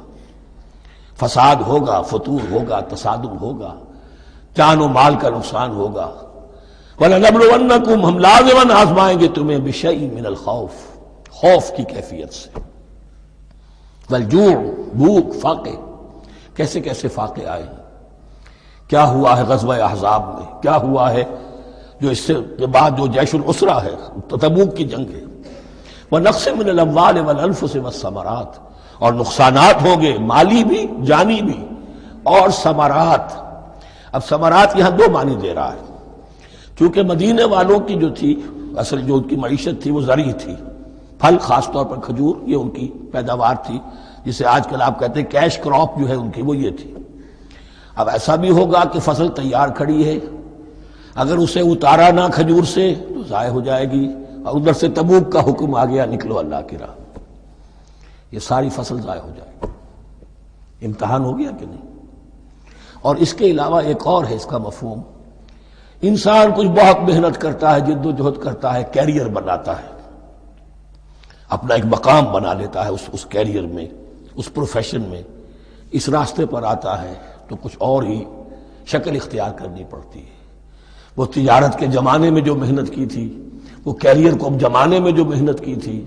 فساد ہوگا، فتور ہوگا، تصادم ہوگا، جان و مال کا نقصان ہوگا۔ وَلَنَبْلُوَنَّكُمْ، ہم لازماً آزمائیں گے تمہیں، بِشَيْءٍ مِّنَ الْخَوْفِ، خوف کی کیفیت سے، وَالْجُوعِ، بھوک، فاقے، کیسے کیسے فاقے آئے ہیں، کیا ہوا ہے غزوہ احزاب میں، کیا ہوا ہے جو اس سے بعد جو جیش العسرہ ہے، تبوک کی جنگ ہے، وَنَقْصٍ مِّنَ الْأَمْوَالِ وَالْأَنفُسِ وَالثَّمَرَاتِ، اور نقصانات ہوں گے مالی بھی جانی بھی، اور ثمرات۔ اب ثمرات یہاں دو معنی دے رہا ہے، چونکہ مدینے والوں کی جو تھی اصل جو ان کی معیشت تھی وہ زرعی تھی، پھل، خاص طور پر کھجور، یہ ان کی پیداوار تھی، جسے آج کل آپ کہتے ہیں کیش کراپ جو ہے ان کی، وہ یہ تھی۔ اب ایسا بھی ہوگا کہ فصل تیار کھڑی ہے، اگر اسے اتارا نہ کھجور سے تو ضائع ہو جائے گی، اور ادھر سے تبوک کا حکم آ گیا نکلو اللہ کی راہ، یہ ساری فصل ضائع ہو جائے گی۔ امتحان ہو گیا کہ نہیں؟ اور اس کے علاوہ ایک اور ہے اس کا مفہوم، انسان کچھ بہت محنت کرتا ہے، جد و جہد کرتا ہے، کیریئر بناتا ہے، اپنا ایک مقام بنا لیتا ہے اس کیریئر میں، اس پروفیشن میں، اس راستے پر آتا ہے تو کچھ اور ہی شکل اختیار کرنی پڑتی ہے۔ وہ تجارت کے زمانے میں جو محنت کی تھی، وہ کیریئر کو جمانے میں جو محنت کی تھی،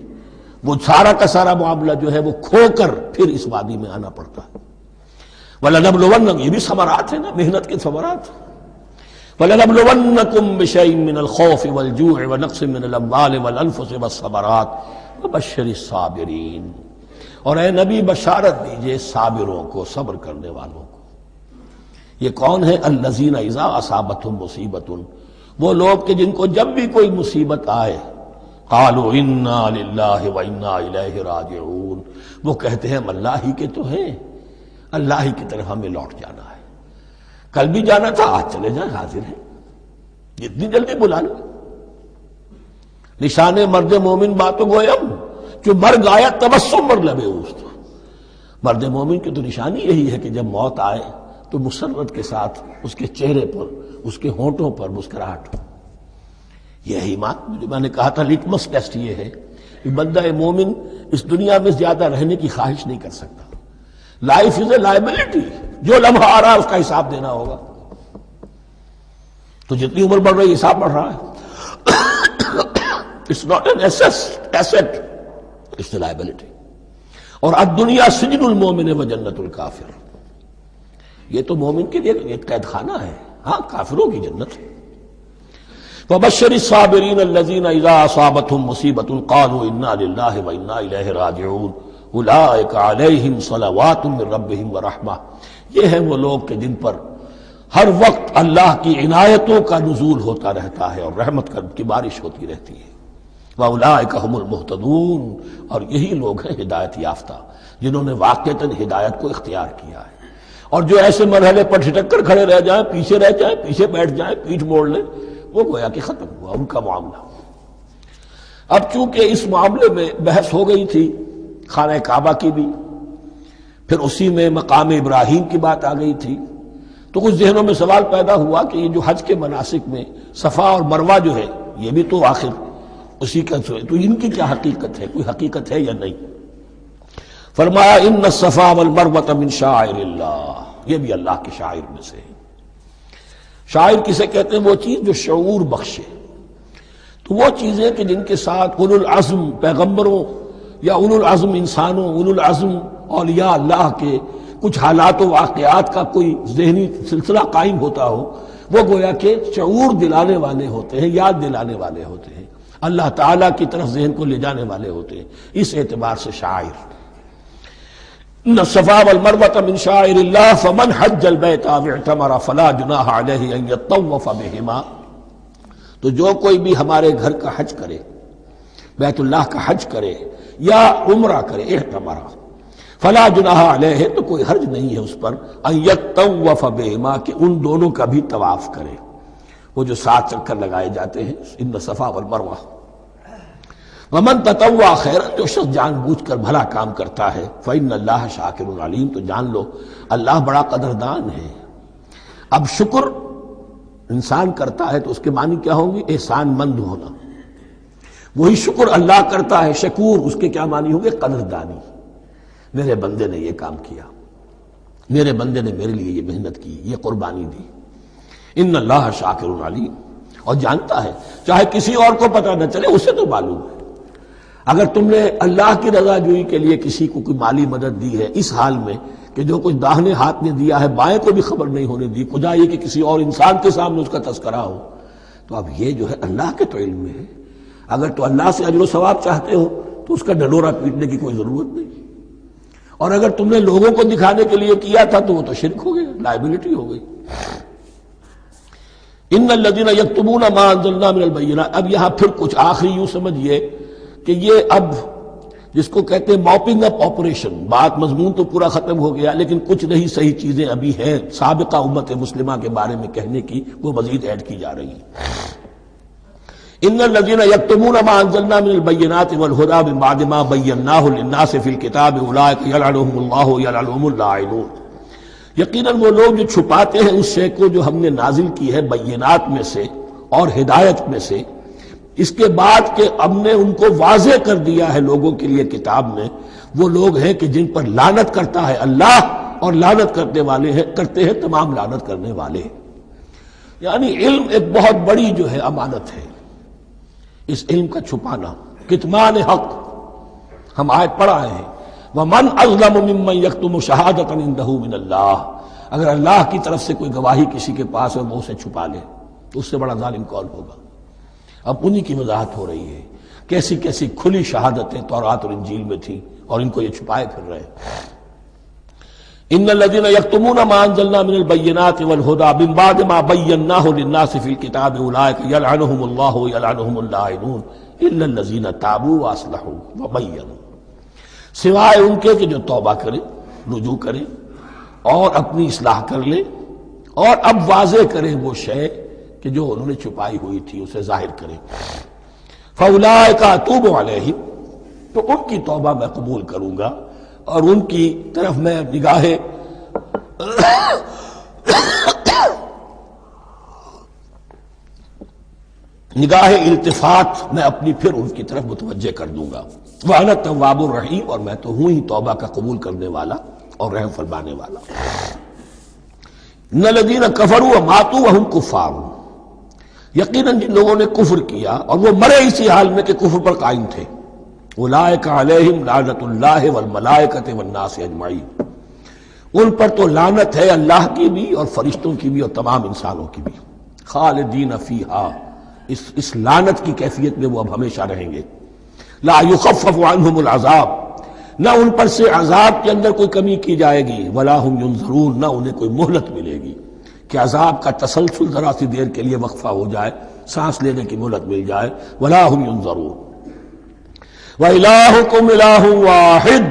وہ سارا کا سارا معاملہ جو ہے وہ کھو کر پھر اس وادی میں آنا پڑتا ہے۔ وَلَنَبْلُوَنَّكُمْ، یہ بھی ثمرات ہیں نا، محنت کے ثمرات۔ وَلَنَبْلُوَنَّكُمْ بِشَيْءٍ مِّنَ الْخَوْفِ وَالْجُوعِ وَنَقْصٍ مِّنَ الْأَمْوَالِ وَالْأَنفُسِ وَالثَّمَرَاتِ وَبَشِّرِ الصَّابِرِينَ، اور اے نبی بشارت دیجئے صابروں کو، صبر کرنے والوں کو۔ یہ کون ہے؟ الذین اذا اصابتہم مصیبۃ، وہ لوگ کہ جن کو جب بھی کوئی مصیبت آئے، قالوا انا للہ وانا الیہ راجعون، وہ کہتے ہیں ہم اللہ ہی کے تو ہیں اللہ ہی کی طرف ہمیں لوٹ جانا ہے. کل بھی جانا تھا، آج چلے جائیں، حاضر ہیں، جتنی جلدی بلا لو. نشان مرد مومن باتوں گویم جو مرگ آیا تبسم مر لبے اوست. مرد مومن کی تو نشانی یہی ہے کہ جب موت آئے تو مسرت کے ساتھ اس کے چہرے پر، اس کے ہونٹوں پر مسکراہٹ ہو. یہ ایمان جو میں نے کہا تھا لٹمس ٹیسٹ یہ ہے کہ بندہ مومن اس دنیا میں زیادہ رہنے کی خواہش نہیں کر سکتا. لائف از اے لائبلٹی، جو لمحہ آ رہا ہے اس کا حساب دینا ہوگا. تو جتنی عمر بڑھ رہی ہے حساب بڑھ رہا ہے. It's not an asset, it's a liability. اور الدنیا سجن المومن و جنت الکافر، یہ تو مومن کے لیے ایک قید خانہ ہے، ہاں کافروں کی جنت ہے. وبشر الصابرین الذین اذا اصابتهم مصیبۃ قالوا انا للہ وانا الیہ راجعون اولئک علیہم صلوات من ربہم ورحمہ. یہ ہیں وہ لوگ کہ جن پر ہر وقت اللہ کی عنایتوں کا نزول ہوتا رہتا ہے اور رحمت کی بارش ہوتی رہتی ہے. وَأُولَٰئِكَ هُمُ الْمُهْتَدُونَ، اور یہی لوگ ہیں ہدایت یافتہ جنہوں نے واقعتاً ہدایت کو اختیار کیا ہے. اور جو ایسے مرحلے پر ٹھٹک کر کھڑے رہ جائیں، پیچھے رہ جائیں، پیچھے بیٹھ جائیں، پیٹھ موڑ لیں، وہ گویا کہ ختم ہوا ان کا معاملہ. اب چونکہ اس معاملے میں بحث ہو گئی تھی خانہ کعبہ کی بھی، پھر اسی میں مقام ابراہیم کی بات آ گئی تھی، تو کچھ ذہنوں میں سوال پیدا ہوا کہ یہ جو حج کے مناسک میں صفا اور مروہ جو ہے یہ بھی تو آخر اسی کا تو ان کی کیا حقیقت ہے، کوئی حقیقت ہے یا نہیں. فرمایا ان الصفا والمروہ من شعائر اللہ، یہ بھی اللہ کے شاعر میں سے ہے. شاعر کسے کہتے ہیں؟ وہ چیز جو شعور بخشے. تو وہ چیزیں کہ جن کے ساتھ اولو العزم پیغمبروں یا اولو العزم انسانوں، اولو العزم اولیاء اللہ کے کچھ حالات و واقعات کا کوئی ذہنی سلسلہ قائم ہوتا ہو، وہ گویا کہ شعور دلانے والے ہوتے ہیں، یاد دلانے والے ہوتے ہیں، اللہ تعالیٰ کی طرف ذہن کو لے جانے والے ہوتے ہیں. اس اعتبار سے شاعر. ان الصفا والمروہ من شعائر اللہ فمن حج البیت او اعتمر فلا جناح علیہ ان یطوف بہما. تو جو کوئی بھی ہمارے گھر کا حج کرے، بیت اللہ کا حج کرے یا عمرہ کرے، اعتمر، فلا جناح علیہ، تو کوئی حرج نہیں ہے اس پر، ان یطوف بہما، کہ ان دونوں کا بھی طواف کرے. وہ جو 7 چکر لگائے جاتے ہیں، ان الصفا والمروہ. ومن تطوع خیرا، جو شخص جان بوجھ کر بھلا کام کرتا ہے، فإن اللہ شاکر علیم، تو جان لو اللہ بڑا قدردان ہے. اب شکر انسان کرتا ہے تو اس کے معنی کیا ہوں گے؟ احسان مند ہونا. وہی شکر اللہ کرتا ہے شکور، اس کے کیا معنی ہوں گے؟ قدردانی. میرے بندے نے یہ کام کیا، میرے بندے نے میرے لیے یہ محنت کی، یہ قربانی دی. ان اللہ شاکر علیم، اور جانتا ہے، چاہے کسی اور کو پتہ نہ چلے اسے تو معلوم ہے. اگر تم نے اللہ کی رضا جوئی کے لیے کسی کو کوئی مالی مدد دی ہے اس حال میں کہ جو کچھ داہنے ہاتھ نے دیا ہے بائیں کو بھی خبر نہیں ہونے دی، خدا یہ کہ کسی اور انسان کے سامنے اس کا تذکرہ ہو، تو اب یہ جو ہے اللہ کے تو علم میں ہے. اگر تو اللہ سے اجر و ثواب چاہتے ہو تو اس کا ڈنڈورا پیٹنے کی کوئی ضرورت نہیں. اور اگر تم نے لوگوں کو دکھانے کے لیے کیا تھا تو وہ تو شرک ہو گیا، لائبلٹی ہو گئی. ان الذین یکتمون ما انزلنا من البینات. اب یہاں پھر کچھ آخری یوں سمجھیے کہ یہ اب جس کو کہتے ہیں موپنگ اپ آپریشن، بات مضمون تو پورا ختم ہو گیا لیکن کچھ نہیں صحیح چیزیں ابھی ہیں سابقہ امت مسلمہ کے بارے میں کہنے کی، وہ مزید ایڈ کی جا رہی ہیں. ان الذین یکتمون ما انزلنا من البینات والہدی من بعد ما بیناہ للناس فی الکتاب اولئک یلعنهم اللہ یلعنهم اللاعنون. یقیناً وہ لوگ جو چھپاتے ہیں اس شے کو جو ہم نے نازل کی ہے بینات میں سے اور ہدایت میں سے، اس کے بعد کہ ہم نے ان کو واضح کر دیا ہے لوگوں کے لیے کتاب میں، وہ لوگ ہیں کہ جن پر لعنت کرتا ہے اللہ، اور لعنت کرتے ہیں تمام لعنت کرنے والے. یعنی علم ایک بہت بڑی جو ہے امانت ہے، اس علم کا چھپانا. کتمان حق ہم آیت پڑھ آئے ہیں، وَمَنْ أَظْلَمُ مِمَّنْ يَكْتُمُ شَهَادَةً عِنْدَهُ مِنَ اللَّهِ. اگر اللہ کی طرف سے کوئی گواہی کسی کے پاس ہے وہ اسے چھپا لے تو اس سے بڑا ظالم کون ہوگا. اب انہی کی وضاحت ہو رہی ہے، کیسی کیسی کھلی شہادتیں تورات اور انجیل میں تھیں اور ان کو یہ چھپائے پھر رہے. ان الذین یکتمون ما انزلنا من البینات والہدی من بعد ما بیناہ للناس فی الکتاب اولئک یلعنهم اللہ یلعنهم اللاعنون الا الذین تابوا واصلحوا وبینوا. سوائے ان کے کہ جو توبہ کریں، رجوع کریں اور اپنی اصلاح کر لیں اور اب واضح کریں وہ شے کہ جو انہوں نے چھپائی ہوئی تھی اسے ظاہر کریں. فَأُولَٰئِكَ أَتُوبُ عَلَيْهِمْ، تو ان کی توبہ میں قبول کروں گا اور ان کی طرف میں نگاہ التفات میں اپنی پھر ان کی طرف متوجہ کر دوں گا. وَأَنَا التَّوَّابُ الرَّحِيمُ، اور میں تو ہوں ہی توبہ کا قبول کرنے والا اور رحم فرمانے والا. إِنَّ الَّذِينَ كَفَرُوا وَمَاتُوا وَهُمْ كُفَّارٌ، یقیناً جن لوگوں نے کفر کیا اور وہ مرے اسی حال میں کہ کفر پر قائم تھے، اولئک علیہم لعنۃ اللہ والملائکۃ والناس اجمعین، ان پر تو لعنت ہے اللہ کی بھی اور فرشتوں کی بھی اور تمام انسانوں کی بھی. خالدین فیہا، اس لعنت کی کیفیت میں وہ اب ہمیشہ رہیں گے. لا یخفف عنہم العذاب، نہ ان پر سے عذاب کے اندر کوئی کمی کی جائے گی. ولا ہم ینظرون، نہ انہیں کوئی مہلت ملے گی کہ عذاب کا تسلسل ذرا سی دیر کے لیے وقفہ ہو جائے، سانس لینے کی مہلت مل جائے. ولا ہم ینظرون. وَإِلَٰهُكُمْ إِلَٰهٌ وَاحِدٌ،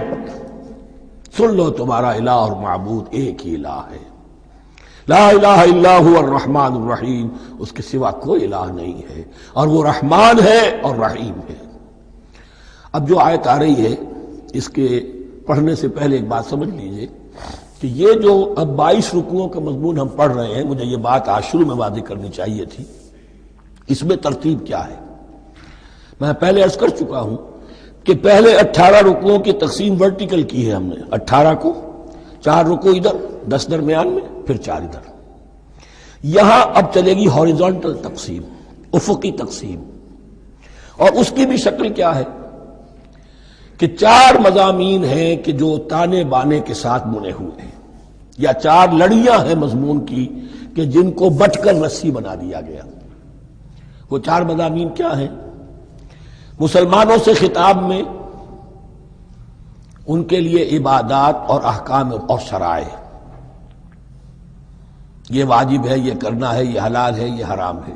سن لو تمہارا الہ اور معبود ایک ہی الہ ہے. لا الہ الا هو الرحمن الرحیم، اس کے سوا کوئی الہ نہیں ہے اور وہ رحمان ہے اور رحیم ہے. اب جو آیت آ رہی ہے اس کے پڑھنے سے پہلے ایک بات سمجھ لیجئے کہ یہ جو اب 22 رکوعوں کا مضمون ہم پڑھ رہے ہیں، مجھے یہ بات آج شروع میں واضح کرنی چاہیے تھی. اس میں ترتیب کیا ہے؟ میں پہلے عرض کر چکا ہوں کہ پہلے 18 رکوعوں کی تقسیم ورٹیکل کی ہے ہم نے. 18 کو 4 رکوع ادھر، 10 درمیان میں، پھر 4 ادھر. یہاں اب چلے گی ہاریزونٹل تقسیم، افقی تقسیم. اور اس کی بھی شکل کیا ہے کہ 4 مضامین ہیں کہ جو تانے بانے کے ساتھ بنے ہوئے ہیں، یا 4 لڑیاں ہیں مضمون کی کہ جن کو بٹ کر رسی بنا دیا گیا. وہ 4 مضامین کیا ہیں؟ مسلمانوں سے خطاب میں ان کے لیے عبادات اور احکام اور شرائع، یہ واجب ہے، یہ کرنا ہے، یہ حلال ہے، یہ حرام ہے،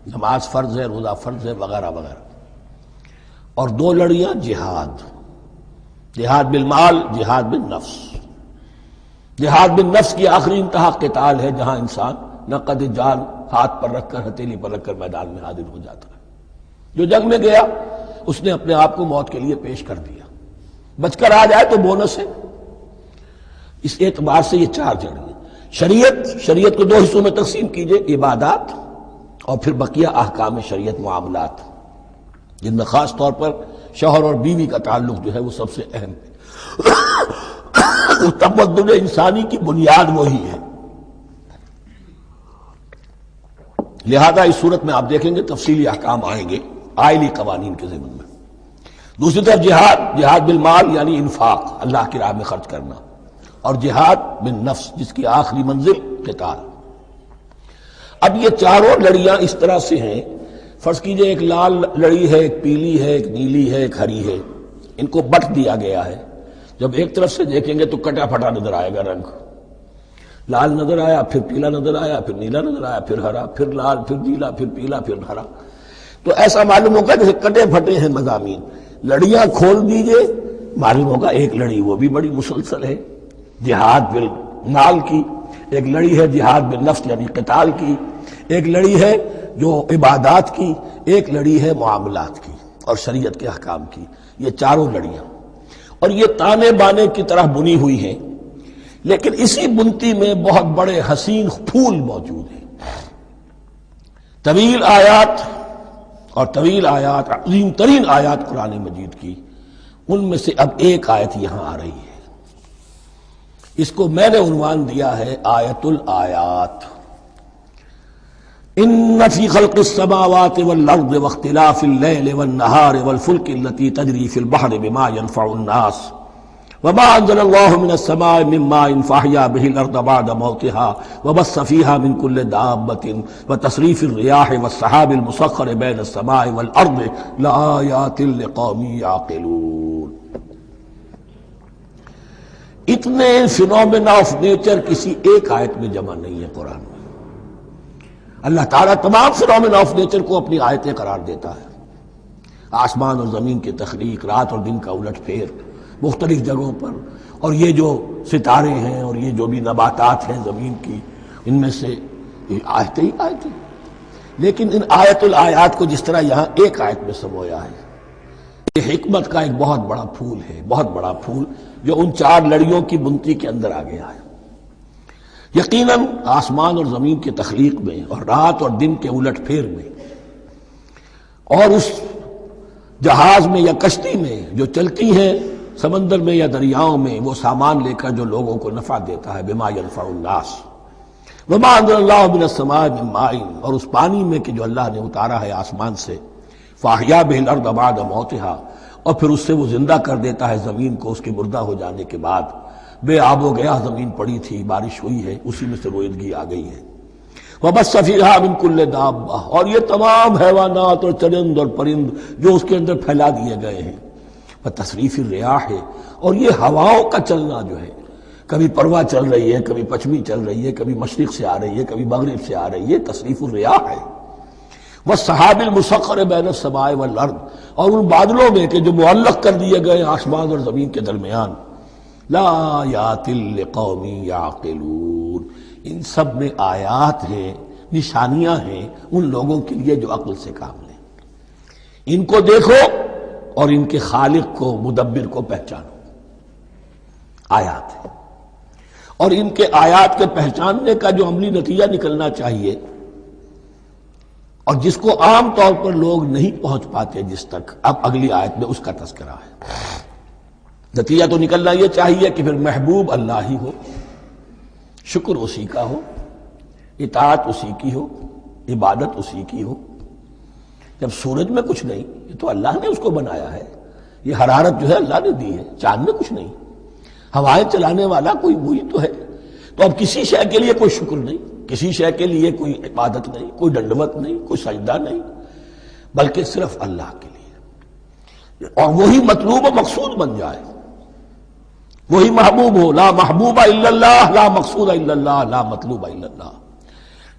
نماز فرض ہے، روزہ فرض ہے، وغیرہ وغیرہ. اور 2 لڑیاں جہاد، جہاد بالمال، جہاد بالنفس. جہاد بالنفس کی آخری انتہا قتال ہے، جہاں انسان نقد جان ہاتھ پر رکھ کر، ہتھیلی پر رکھ کر میدان میں حاضر ہو جاتا ہے. جو جنگ میں گیا اس نے اپنے آپ کو موت کے لیے پیش کر دیا، بچ کر آ جائے تو بونس ہے. اس اعتبار سے یہ 4 جڑ ہیں. شریعت کو 2 حصوں میں تقسیم کیجئے، عبادات اور پھر بقیہ احکام شریعت، معاملات، جن میں خاص طور پر شوہر اور بیوی کا تعلق جو ہے وہ سب سے اہم ہے. تمدن انسانی کی بنیاد وہی ہے. لہذا اس صورت میں آپ دیکھیں گے تفصیلی احکام آئیں گے آئلی قوانین کے ضمن میں. دوسری طرف جہاد بالمال یعنی انفاق، اللہ کی راہ میں خرچ کرنا، اور جہاد بالنفس جس کی آخری منزل قتال. اب یہ 4 لڑیاں اس طرح سے ہیں، فرض کیجئے ایک لال لڑی ہے، ایک پیلی ہے، ایک نیلی ہے، ایک ہری ہے. ان کو بٹ دیا گیا ہے. جب ایک طرف سے دیکھیں گے تو کٹا پھٹا نظر آئے گا رنگ. لال نظر آیا، پھر پیلا نظر آیا، پھر نیلا نظر آیا، پھر ہرا، پھر لال، پھر نیلا، پھر پیلا، پھر ہرا. تو ایسا معلوم ہوگا جیسے کٹے پھٹے ہیں مضامین. لڑیاں کھول دیجئے، معلوم ہوگا ایک لڑی وہ بھی بڑی مسلسل ہے، جہاد بالمال کی. ایک لڑی ہے جہاد بالنفس یعنی قتال کی. ایک لڑی ہے جو عبادات کی. ایک لڑی ہے معاملات کی اور شریعت کے احکام کی. یہ 4 لڑیاں، اور یہ تانے بانے کی طرح بنی ہوئی ہیں، لیکن اسی بنتی میں بہت بڑے حسین پھول موجود ہیں. طویل آیات عظیم ترین آیات قرآن مجید کی، ان میں سے اب ایک آیت یہاں آ رہی ہے. اس کو میں نے عنوان دیا ہے آیت الآیات. ان فی خلق السماوات والارض واختلاف اللیل والنہار والفلک التي تجری فی البحر بما ينفع الناس وما انزل الله من السماء من ماء فاحيا به الارض بعد موتها وبث فيها من كل دابة وتصريف الرياح والسحاب المسخر بين السماء والارض لآيات لقوم يعقلون. اتنے فینومینا آف نیچر کسی ایک آیت میں جمع نہیں ہے قرآن میں. اللہ تعالیٰ تمام فینومینا آف نیچر کو اپنی آیتیں قرار دیتا ہے. آسمان اور زمین کی تخلیق، رات اور دن کا الٹ پھیر مختلف جگہوں پر، اور یہ جو ستارے ہیں اور یہ جو بھی نباتات ہیں زمین کی، ان میں سے آیتیں ہی آیتیں. لیکن ان آیت الآیات کو جس طرح یہاں ایک آیت میں سمویا ہے، یہ حکمت کا ایک بہت بڑا پھول ہے، بہت بڑا پھول جو ان 4 لڑیوں کی بنتی کے اندر آ گیا ہے. یقیناً آسمان اور زمین کی تخلیق میں اور رات اور دن کے الٹ پھیر میں اور اس جہاز میں یا کشتی میں جو چلتی ہیں سمندر میں یا دریاؤں میں، وہ سامان لے کر جو لوگوں کو نفع دیتا ہے، بما ينفع الناس وما انزل اللہ من السماء من ماء، اور اس پانی میں کہ جو اللہ نے اتارا ہے آسمان سے، فاحیا به الارض بعد موتها، اور پھر اس سے وہ زندہ کر دیتا ہے زمین کو اس کے مردہ ہو جانے کے بعد. بے آب و گیا زمین پڑی تھی، بارش ہوئی ہے، اسی میں سے روئندگی آ گئی ہے. وبث فیہا من کل دابہ، اور یہ تمام حیوانات اور چرند اور پرند جو اس کے اندر پھیلا دیے گئے ہیں. تصریف الریاح ہے، اور یہ ہواؤں کا چلنا جو ہے، کبھی پروا چل رہی ہے، کبھی پچھمی چل رہی ہے، کبھی مشرق سے آ رہی ہے، کبھی مغرب سے آ رہی ہے، تصریف الریاح ہے. والسحاب المسخر بین السماء والارض، اور ان بادلوں میں کہ جو معلق کر دیے گئے آسمان اور زمین کے درمیان. لآیات لقوم یعقلون، ان سب میں آیات ہیں، نشانیاں ہیں ان لوگوں کے لیے جو عقل سے کام لیں. ان کو دیکھو اور ان کے خالق کو، مدبر کو پہچانو. آیات ہے، اور ان کے آیات کے پہچاننے کا جو عملی نتیجہ نکلنا چاہیے، اور جس کو عام طور پر لوگ نہیں پہنچ پاتے جس تک، اب اگلی آیت میں اس کا تذکرہ ہے. نتیجہ تو نکلنا یہ چاہیے کہ پھر محبوب اللہ ہی ہو، شکر اسی کا ہو، اطاعت اسی کی ہو، عبادت اسی کی ہو. جب سورج میں کچھ نہیں، یہ تو اللہ نے اس کو بنایا ہے، یہ حرارت جو ہے اللہ نے دی ہے، چاند میں کچھ نہیں، ہوائیں چلانے والا کوئی وہی تو ہے. تو اب کسی شے کے لیے کوئی شکر نہیں، کسی شے کے لیے کوئی عبادت نہیں، کوئی ڈنڈوت نہیں، کوئی سجدہ نہیں، بلکہ صرف اللہ کے لیے. اور وہی مطلوب و مقصود بن جائے، وہی محبوب ہو. لا محبوب الا اللہ، لا مقصود الا اللہ، لا مطلوب الا اللہ.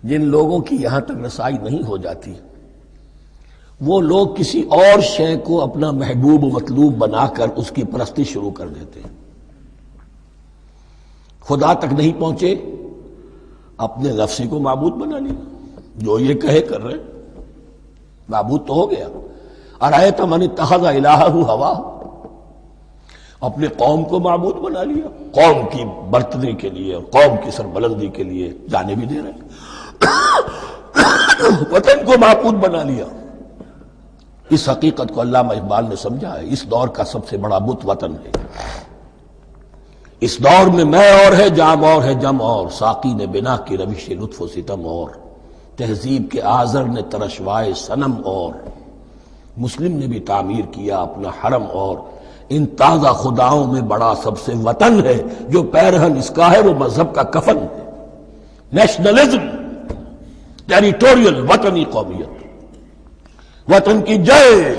جن لوگوں کی یہاں تک رسائی نہیں ہو جاتی، وہ لوگ کسی اور شے کو اپنا محبوب و مطلوب بنا کر اس کی پرستی شروع کر دیتے ہیں. خدا تک نہیں پہنچے، اپنے نفسی کو معبود بنا لیا، جو یہ کہے کر رہے، معبود تو ہو گیا. ارأیت من اتخذ الہہ ہواہ، اپنے قوم کو معبود بنا لیا، قوم کی برتری کے لیے اور قوم کی سربلندی کے لیے جانے بھی دے رہے، وطن کو معبود بنا لیا. اس حقیقت کو علامہ اقبال نے سمجھا ہے، اس دور کا سب سے بڑا بت وطن ہے. اس دور میں میں اور ہے، جام اور ہے، جم اور، ساقی نے بنا کی روش لطف و ستم اور، تہذیب کے آزر نے ترشوائے صنم اور، مسلم نے بھی تعمیر کیا اپنا حرم اور. ان تازہ خداؤں میں بڑا سب سے وطن ہے، جو پیرہن اس کا ہے وہ مذہب کا کفن ہے. نیشنلزم، ٹیریٹوریل، وطنی قومیت، وطن کی جے،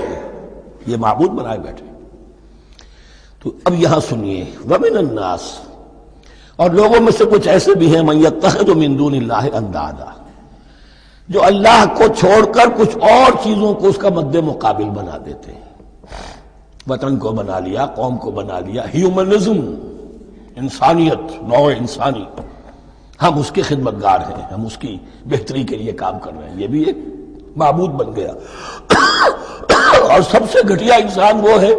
یہ معبود بنائے بیٹھے. تو اب یہاں سنیے، ومن الناس، اور لوگوں میں سے کچھ ایسے بھی ہیں، من یتخذ من دون اللہ اندادا، جو اللہ کو چھوڑ کر کچھ اور چیزوں کو اس کا مد مقابل بنا دیتے ہیں. وطن کو بنا لیا، قوم کو بنا لیا، ہیومنزم، انسانیت، نوع انسانی، ہم اس کے خدمتگار ہیں، ہم اس کی بہتری کے لیے کام کر رہے ہیں، یہ بھی ایک معبود بن گیا. اور سب سے گھٹیا انسان وہ ہے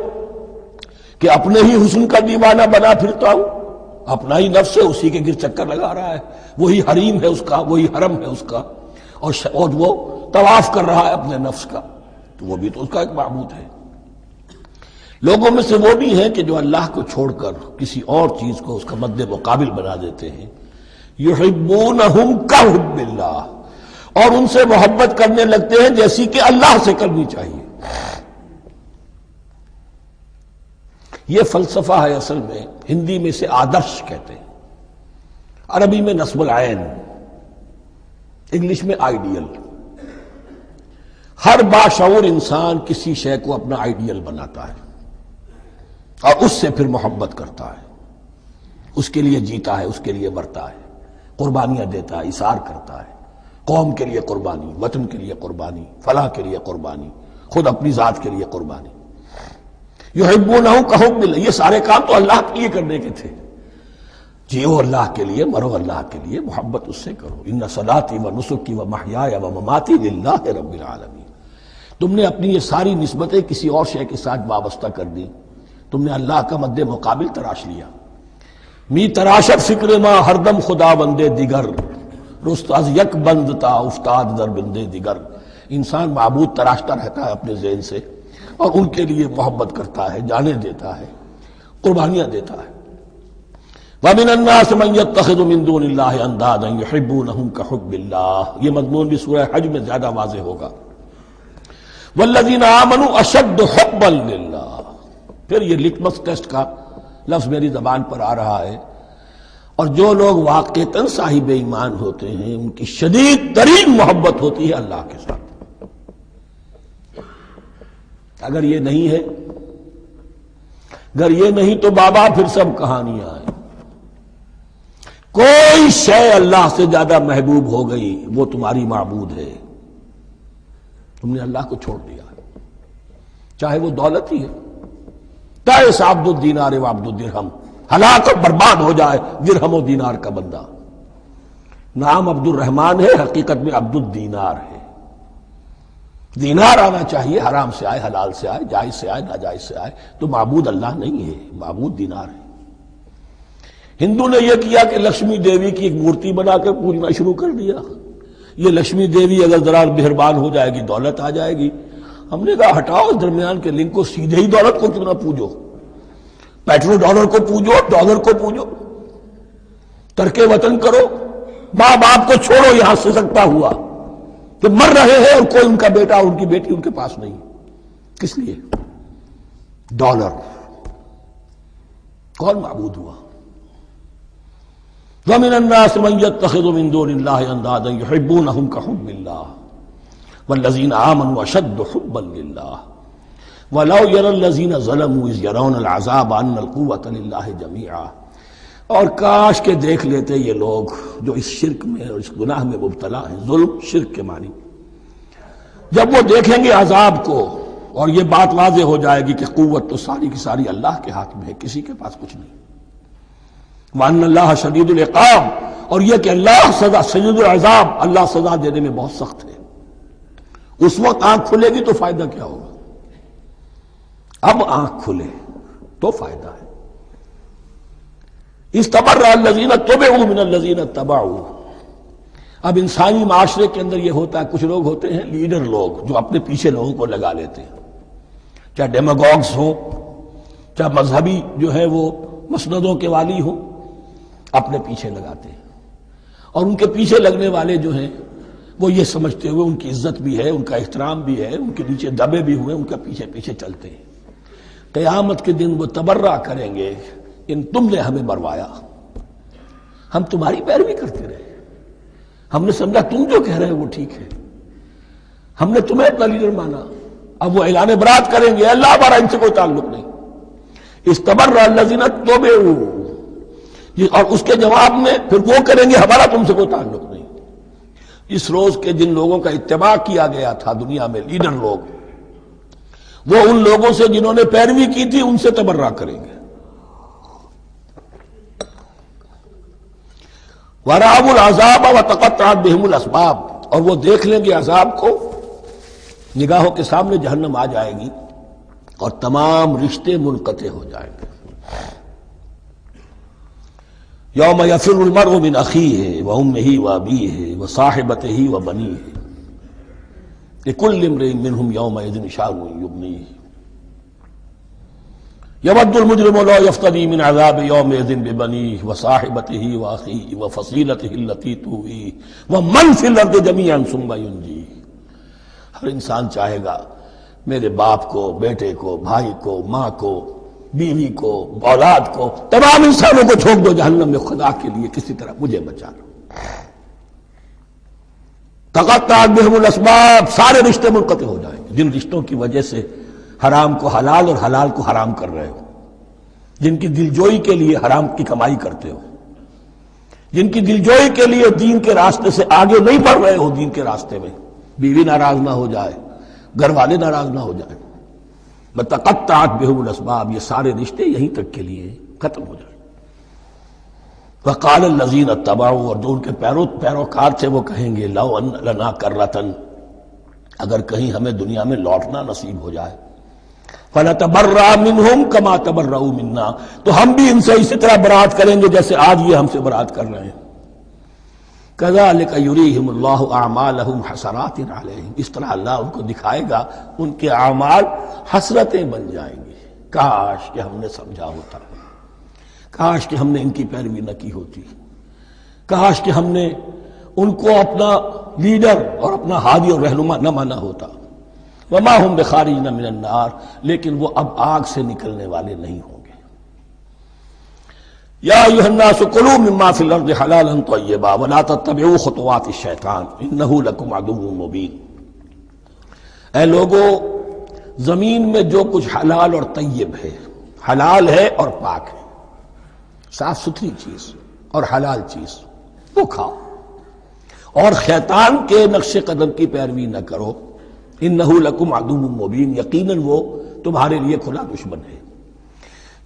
کہ اپنے ہی حسن کا دیوانہ بنا پھرتا ہوں، اپنا ہی نفس ہے، اسی کے گر چکر لگا رہا ہے، وہی حریم ہے اس کا، وہی حرم ہے اس کا، اور وہ طواف کر رہا ہے اپنے نفس کا، تو وہ بھی تو اس کا ایک معبود ہے. لوگوں میں سے وہ بھی ہیں کہ جو اللہ کو چھوڑ کر کسی اور چیز کو اس کا مد مقابل بنا دیتے ہیں. یحبونہم کحب اللہ، اور ان سے محبت کرنے لگتے ہیں جیسی کہ اللہ سے کرنی چاہیے. یہ فلسفہ ہے اصل میں، ہندی میں سے آدرش کہتے ہیں، عربی میں نصب العین، انگلش میں آئیڈیل. ہر باشعور انسان کسی شے کو اپنا آئیڈیل بناتا ہے اور اس سے پھر محبت کرتا ہے، اس کے لیے جیتا ہے، اس کے لیے مرتا ہے، قربانیاں دیتا ہے، اثار کرتا ہے. قوم کے لیے قربانی، وطن کے لیے قربانی، فلاح کے لیے قربانی، خود اپنی ذات کے لیے قربانی. یحبونہ کحب اللہ، یہ سارے کام تو اللہ کے لیے کرنے کے تھے. جیو اللہ کے لیے، مرو اللہ کے لیے، محبت اس سے کرو. ان صلاتی و نسکی و محیای و مماتی للہ رب العالمین. تم نے اپنی یہ ساری نسبتیں کسی اور شے کے ساتھ وابستہ کر دی، تم نے اللہ کا مد مقابل تراش لیا. می تراشت فکر ما ہر دم خدا بندے دیگر، رست از یک بند تا افتاد در بندے دیگر. انسان معبود تراشتا رہتا ہے اپنے ذہن سے، اور ان کے لیے محبت کرتا ہے، جانیں دیتا ہے، قربانیاں دیتا ہے. وَمِنَ النَّاسِ مَن يَتَّخِذُ مِن دُونِ اللَّهِ أَندَادًا يُحِبُّونَهُم كَحُبِّ اللَّهِ. یہ مضمون بھی سورہ حج میں زیادہ واضح ہوگا. وَالَّذِينَ آمَنُوا أَشَدُّ حُبًّا لِلَّهِ. پھر یہ لٹمس ٹیسٹ کا لفظ میری زبان پر آ رہا ہے، اور جو لوگ واقعتاً صاحب ایمان ہوتے ہیں ان کی شدید ترین محبت ہوتی ہے اللہ کے ساتھ. اگر یہ نہیں ہے، اگر یہ نہیں تو بابا پھر سب کہانیاں ہیں. کوئی شے اللہ سے زیادہ محبوب ہو گئی وہ تمہاری معبود ہے. تم نے اللہ کو چھوڑ دیا، چاہے وہ دولت ہی ہے. تائس عبد الدینار و عبد الدرہم، ہلاک اور برباد ہو جائے درہم و دینار کا بندہ. نام عبد الرحمن ہے، حقیقت میں عبد الدینار ہے. دینار آنا چاہیے، حرام سے آئے، حلال سے آئے، جائز سے آئے، ناجائز سے آئے. تو معبود اللہ نہیں ہے، معبود دینار ہے. ہندو نے یہ کیا کہ لکشمی دیوی کی ایک مورتی بنا کر پوجنا شروع کر دیا. یہ لکشمی دیوی اگر ذرا مہربان ہو جائے گی دولت آ جائے گی. ہم نے کہا ہٹاؤ اس درمیان کے لنک کو، سیدھے ہی دولت کو کیوں نہ پوجو. پیٹرو ڈالر کو پوجو، ڈالر کو پوجو. ترک وطن کرو، ماں باپ کو چھوڑو یہاں سے سکتا ہوا کہ مر رہے ہیں اور کوئی ان کا بیٹا اور ان کی بیٹی ان کے پاس نہیں. کس لیے؟ ڈالر. کون معبود ہوا؟ وَمِنَ النَّاسِ مَن يَتَّخِذُ مِن دُونِ اللَّهِ أَندَادًا يُحِبُّونَهُم كَحُبِّ اللَّهِ وَالَّذِينَ آمَنُوا أَشَدُّ حُبًّا لِلَّهِ وَلَوْ يَرَى الَّذِينَ ظَلَمُوا إِذْ يَرَوْنَ الْعَذَابَ أَنَّ الْقُوَّةَ لِلَّهِ جَمِيعًا. اور کاش کہ دیکھ لیتے یہ لوگ جو اس شرک میں اور اس گناہ میں مبتلا ہیں، ظلم شرک کے معنی، جب وہ دیکھیں گے عذاب کو اور یہ بات واضح ہو جائے گی کہ قوت تو ساری کی ساری اللہ کے ہاتھ میں ہے، کسی کے پاس کچھ نہیں. وَأَنَّ اللَّهَ شَدِيدُ الْعِقَابِ، اور یہ کہ اللہ سزا شدید العذاب، اللہ سزا دینے میں بہت سخت ہے. اس وقت آنکھ کھلے گی تو فائدہ کیا ہوگا؟ اب آنکھ کھلے تو فائدہ ہے. اِسْتَبَرَّأَ الَّذِينَ اتُّبِعُوا مِنَ الَّذِينَ اتَّبَعُوا. اب انسانی معاشرے کے اندر یہ ہوتا ہے، کچھ لوگ ہوتے ہیں لیڈر لوگ جو اپنے پیچھے لوگوں کو لگا لیتے ہیں، چاہے ڈیماگوگز ہو، چاہے مذہبی جو ہے وہ مسندوں کے والی ہوں، اپنے پیچھے لگاتے ہیں. اور ان کے پیچھے لگنے والے جو ہیں وہ یہ سمجھتے ہوئے ان کی عزت بھی ہے، ان کا احترام بھی ہے، ان کے نیچے دبے بھی ہوئے، ان کے پیچھے پیچھے چلتے ہیں. قیامت کے دن وہ تبرہ کریں گے، ان تم نے ہمیں مروایا، ہم تمہاری پیروی کرتے رہے، ہم نے سمجھا تم جو کہہ رہے ہیں وہ ٹھیک ہے، ہم نے تمہیں اپنا لیڈر مانا. اب وہ اعلان برات کریں گے، اللہ ہمارا ان سے کوئی تعلق نہیں. استبرأ الذین اتبعوا، اور اس کے جواب میں پھر وہ کریں گے ہمارا تم سے کوئی تعلق نہیں. اس روز کے جن لوگوں کا اتباع کیا گیا تھا دنیا میں، لیڈر لوگ، وہ ان لوگوں سے جنہوں نے پیروی کی تھی ان سے تبرہ کریں گے. وَرَأَوُا الْعَذَابَ وَتَقَطَّعَتْ بِهِمُ الْأَسْبَابُ، اور وہ دیکھ لیں گے عذاب کو، نگاہوں کے سامنے جہنم آ جائے گی اور تمام رشتے منقطع ہو جائیں گے. یوم یفر المرء من اخیہ وامہ وابیہ وصاحبتہ وبنیہ لکل امرئ منہم یومئذ شأن یغنیہ یود المجرم لو یفتدی من عذاب یومئذ ببنیہ وصاحبتہ واخیہ وفصیلتہ التی تؤویہ ومن فی الارض جمیعا ثم ینجیہ. ہر انسان چاہے گا میرے باپ کو، بیٹے کو، بھائی کو، ماں کو، بیوی کو، اولاد کو، تمام انسانوں کو چھوڑ دو جہنم میں، خدا کے لیے کسی طرح مجھے بچا لو. تقطعت بہم الاسباب، سارے رشتے منقطع ہو جائیں گے جن رشتوں کی وجہ سے حرام کو حلال اور حلال کو حرام کر رہے ہو، جن کی دلجوئی کے لیے حرام کی کمائی کرتے ہو، جن کی دلجوئی کے لیے دین کے راستے سے آگے نہیں بڑھ رہے ہو. دین کے راستے میں بیوی ناراض نہ ہو جائے، گھر والے ناراض نہ ہو جائیں، بتقطعت بہم الاسباب، یہ سارے رشتے یہیں تک کے لیے ختم ہو جائیں۔ وقال الذین اتبعوا، اور جو ان کے پیروکار تھے وہ کہیں گے لو ان لنا کرۃ، اگر کہیں ہمیں دنیا میں لوٹنا نصیب ہو جائے، فنتبرأ منہم کما تبرؤوا منا، تو ہم بھی ان سے اسی طرح برات کریں گے جیسے آج یہ ہم سے برات کر رہے ہیں۔ کذالک یریہم اللہ اعمالہم حسرات علیہم، اس طرح اللہ ان کو دکھائے گا ان کے اعمال حسرتیں بن جائیں گی۔ کاش کہ ہم نے سمجھا ہوتا، کاش کہ ہم نے ان کی پیروی نہ کی ہوتی، کاش کہ ہم نے ان کو اپنا لیڈر اور اپنا ہادی اور رہنما نہ مانا ہوتا۔ وما ہم بخارجین من النار، لیکن وہ اب آگ سے نکلنے والے نہیں ہوں گے۔ یا ایھا الناس کلوا مما فی الارض حلالا طیبا ولا تتبعوا خطوات الشیطان انہ لکم عدو مبین۔ اے لوگو، زمین میں جو کچھ حلال اور طیب ہے، حلال ہے اور پاک ہے، صاف ستھری چیز اور حلال چیز، وہ کھاؤ، اور شیطان کے نقش قدم کی پیروی نہ کرو، انہ لکم عدو مبین، یقیناً وہ تمہارے لیے کھلا دشمن ہے۔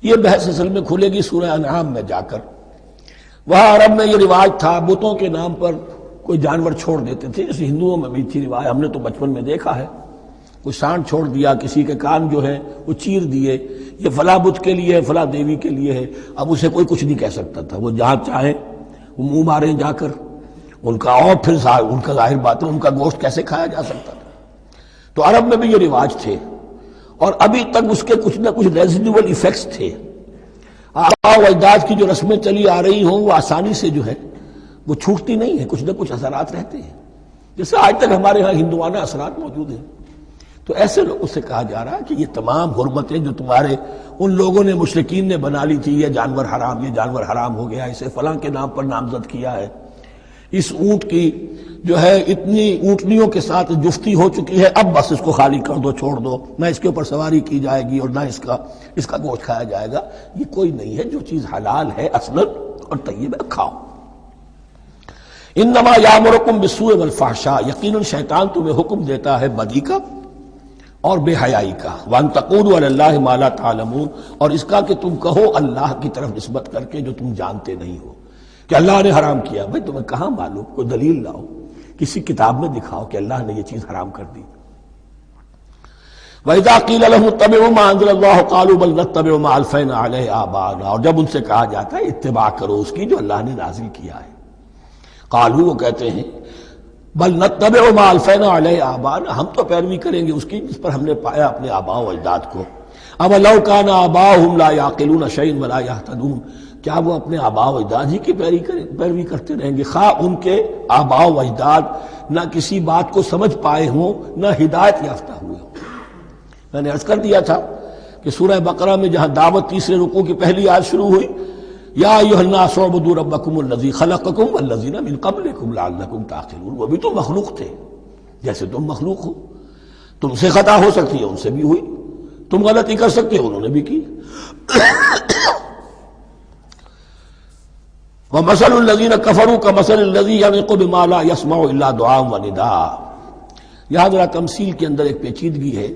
یہ بحث اصل میں کھلے گی سورہ انعام میں جا کر۔ وہاں عرب میں یہ رواج تھا، بتوں کے نام پر کوئی جانور چھوڑ دیتے تھے، جیسے ہندوؤں میں بھی تھی رواج، ہم نے تو بچپن میں دیکھا ہے، کوئی سانڈ چھوڑ دیا، کسی کے کان جو ہے وہ چیر دیے، یہ فلاں بت کے لیے ہے، فلاں دیوی کے لیے ہے۔ اب اسے کوئی کچھ نہیں کہہ سکتا تھا، وہ جہاں چاہیں وہ منہ ماریں جا کر ان کا، اور پھر ان کا ظاہر بات ہے ان کا گوشت کیسے کھایا جا سکتا تھا۔ تو عرب میں بھی یہ رواج تھے، اور ابھی تک اس کے کچھ نہ کچھ ریزیڈول ایفیکٹس تھے۔ آباء و اجداد کی جو رسمیں چلی آ رہی ہوں وہ آسانی سے جو ہے وہ چھوٹتی نہیں ہے، کچھ نہ کچھ اثرات رہتے ہیں، جیسے آج تک ہمارے ہاں ہندوانہ اثرات موجود ہیں۔ تو ایسے لوگوں سے کہا جا رہا ہے کہ یہ تمام حرمتیں جو تمہارے ان لوگوں نے مشرکین نے بنا لی تھی، یہ جانور حرام، یہ جانور حرام ہو گیا، اسے فلاں کے نام پر نامزد کیا ہے، اس اونٹ کی جو ہے اتنی اونٹنیوں کے ساتھ جفتی ہو چکی ہے، اب بس اس کو خالی کر دو، چھوڑ دو، نہ اس کے اوپر سواری کی جائے گی اور نہ اس کا گوشت کھایا جائے گا۔ یہ کوئی نہیں ہے، جو چیز حلال ہے اصلاً اور طیب ہے کھاؤ۔ انما یامرکم بالسوء والفحشاء، یقیناً شیطان تمہیں حکم دیتا ہے بدی کا اور بے حیائی کا، وان تقولوا علی اللہ ما لا تعلمون، اور اس کا کہ تم کہو اللہ کی طرف نسبت کر کے جو تم جانتے نہیں ہو، کہ اللہ نے حرام کیا۔ بھائی تمہیں کہاں معلوم؟ کوئی دلیل لاؤ، کسی کتاب میں دکھاؤ کہ اللہ نے یہ چیز حرام کر دی۔ وَإِذَا قِيلَ لَهُمُ اتَّبِعُوا مَا أَنزَلَ اللَّهُ قَالُوا بَلْ نَتَّبِعُ مَا أَلْفَيْنَا عَلَيْهِ آبَاءَنَا، اور جب ان سے کہا جاتا ہے اتباع کرو اس کی جو اللہ نے نازل کیا ہے، قالوا، وہ کہتے ہیں بل نتبع ما الفینا علیہ آباءنا، ہم تو پیروی کریں گے اس کی جس پر ہم نے پایا اپنے آباء و اجداد کو۔ اولو کان آباؤہم لا یعقلون شیئا ولا یہتدون، کیا وہ اپنے آباء و اجداد ہی کی پیروی کرتے رہیں گے، خواہ ان کے آباء و اجداد نہ کسی بات کو سمجھ پائے ہوں نہ ہدایت یافتہ ہوئے ہوں۔ میں نے عرض کر دیا تھا کہ سورہ بقرہ میں جہاں دعوت تیسرے رکوع کی پہلی آیت شروع ہوئی، یا ایھا الناس اعبدوا ربکم الذی خلقکم والذین من قبلکم لعلکم تعقلون، وہ بھی تو مخلوق تھے جیسے تم مخلوق ہو، تم سے خطا ہو سکتی ہے، ان سے بھی ہوئی، تم غلطی کر سکتے ہو، انہوں نے بھی کی۔ ومثل الذین کفروا کمثل الذی ینطق بما لا یسمع الا دعاء ونداء۔ یہاں ذرا تمثیل کے اندر ایک پیچیدگی ہے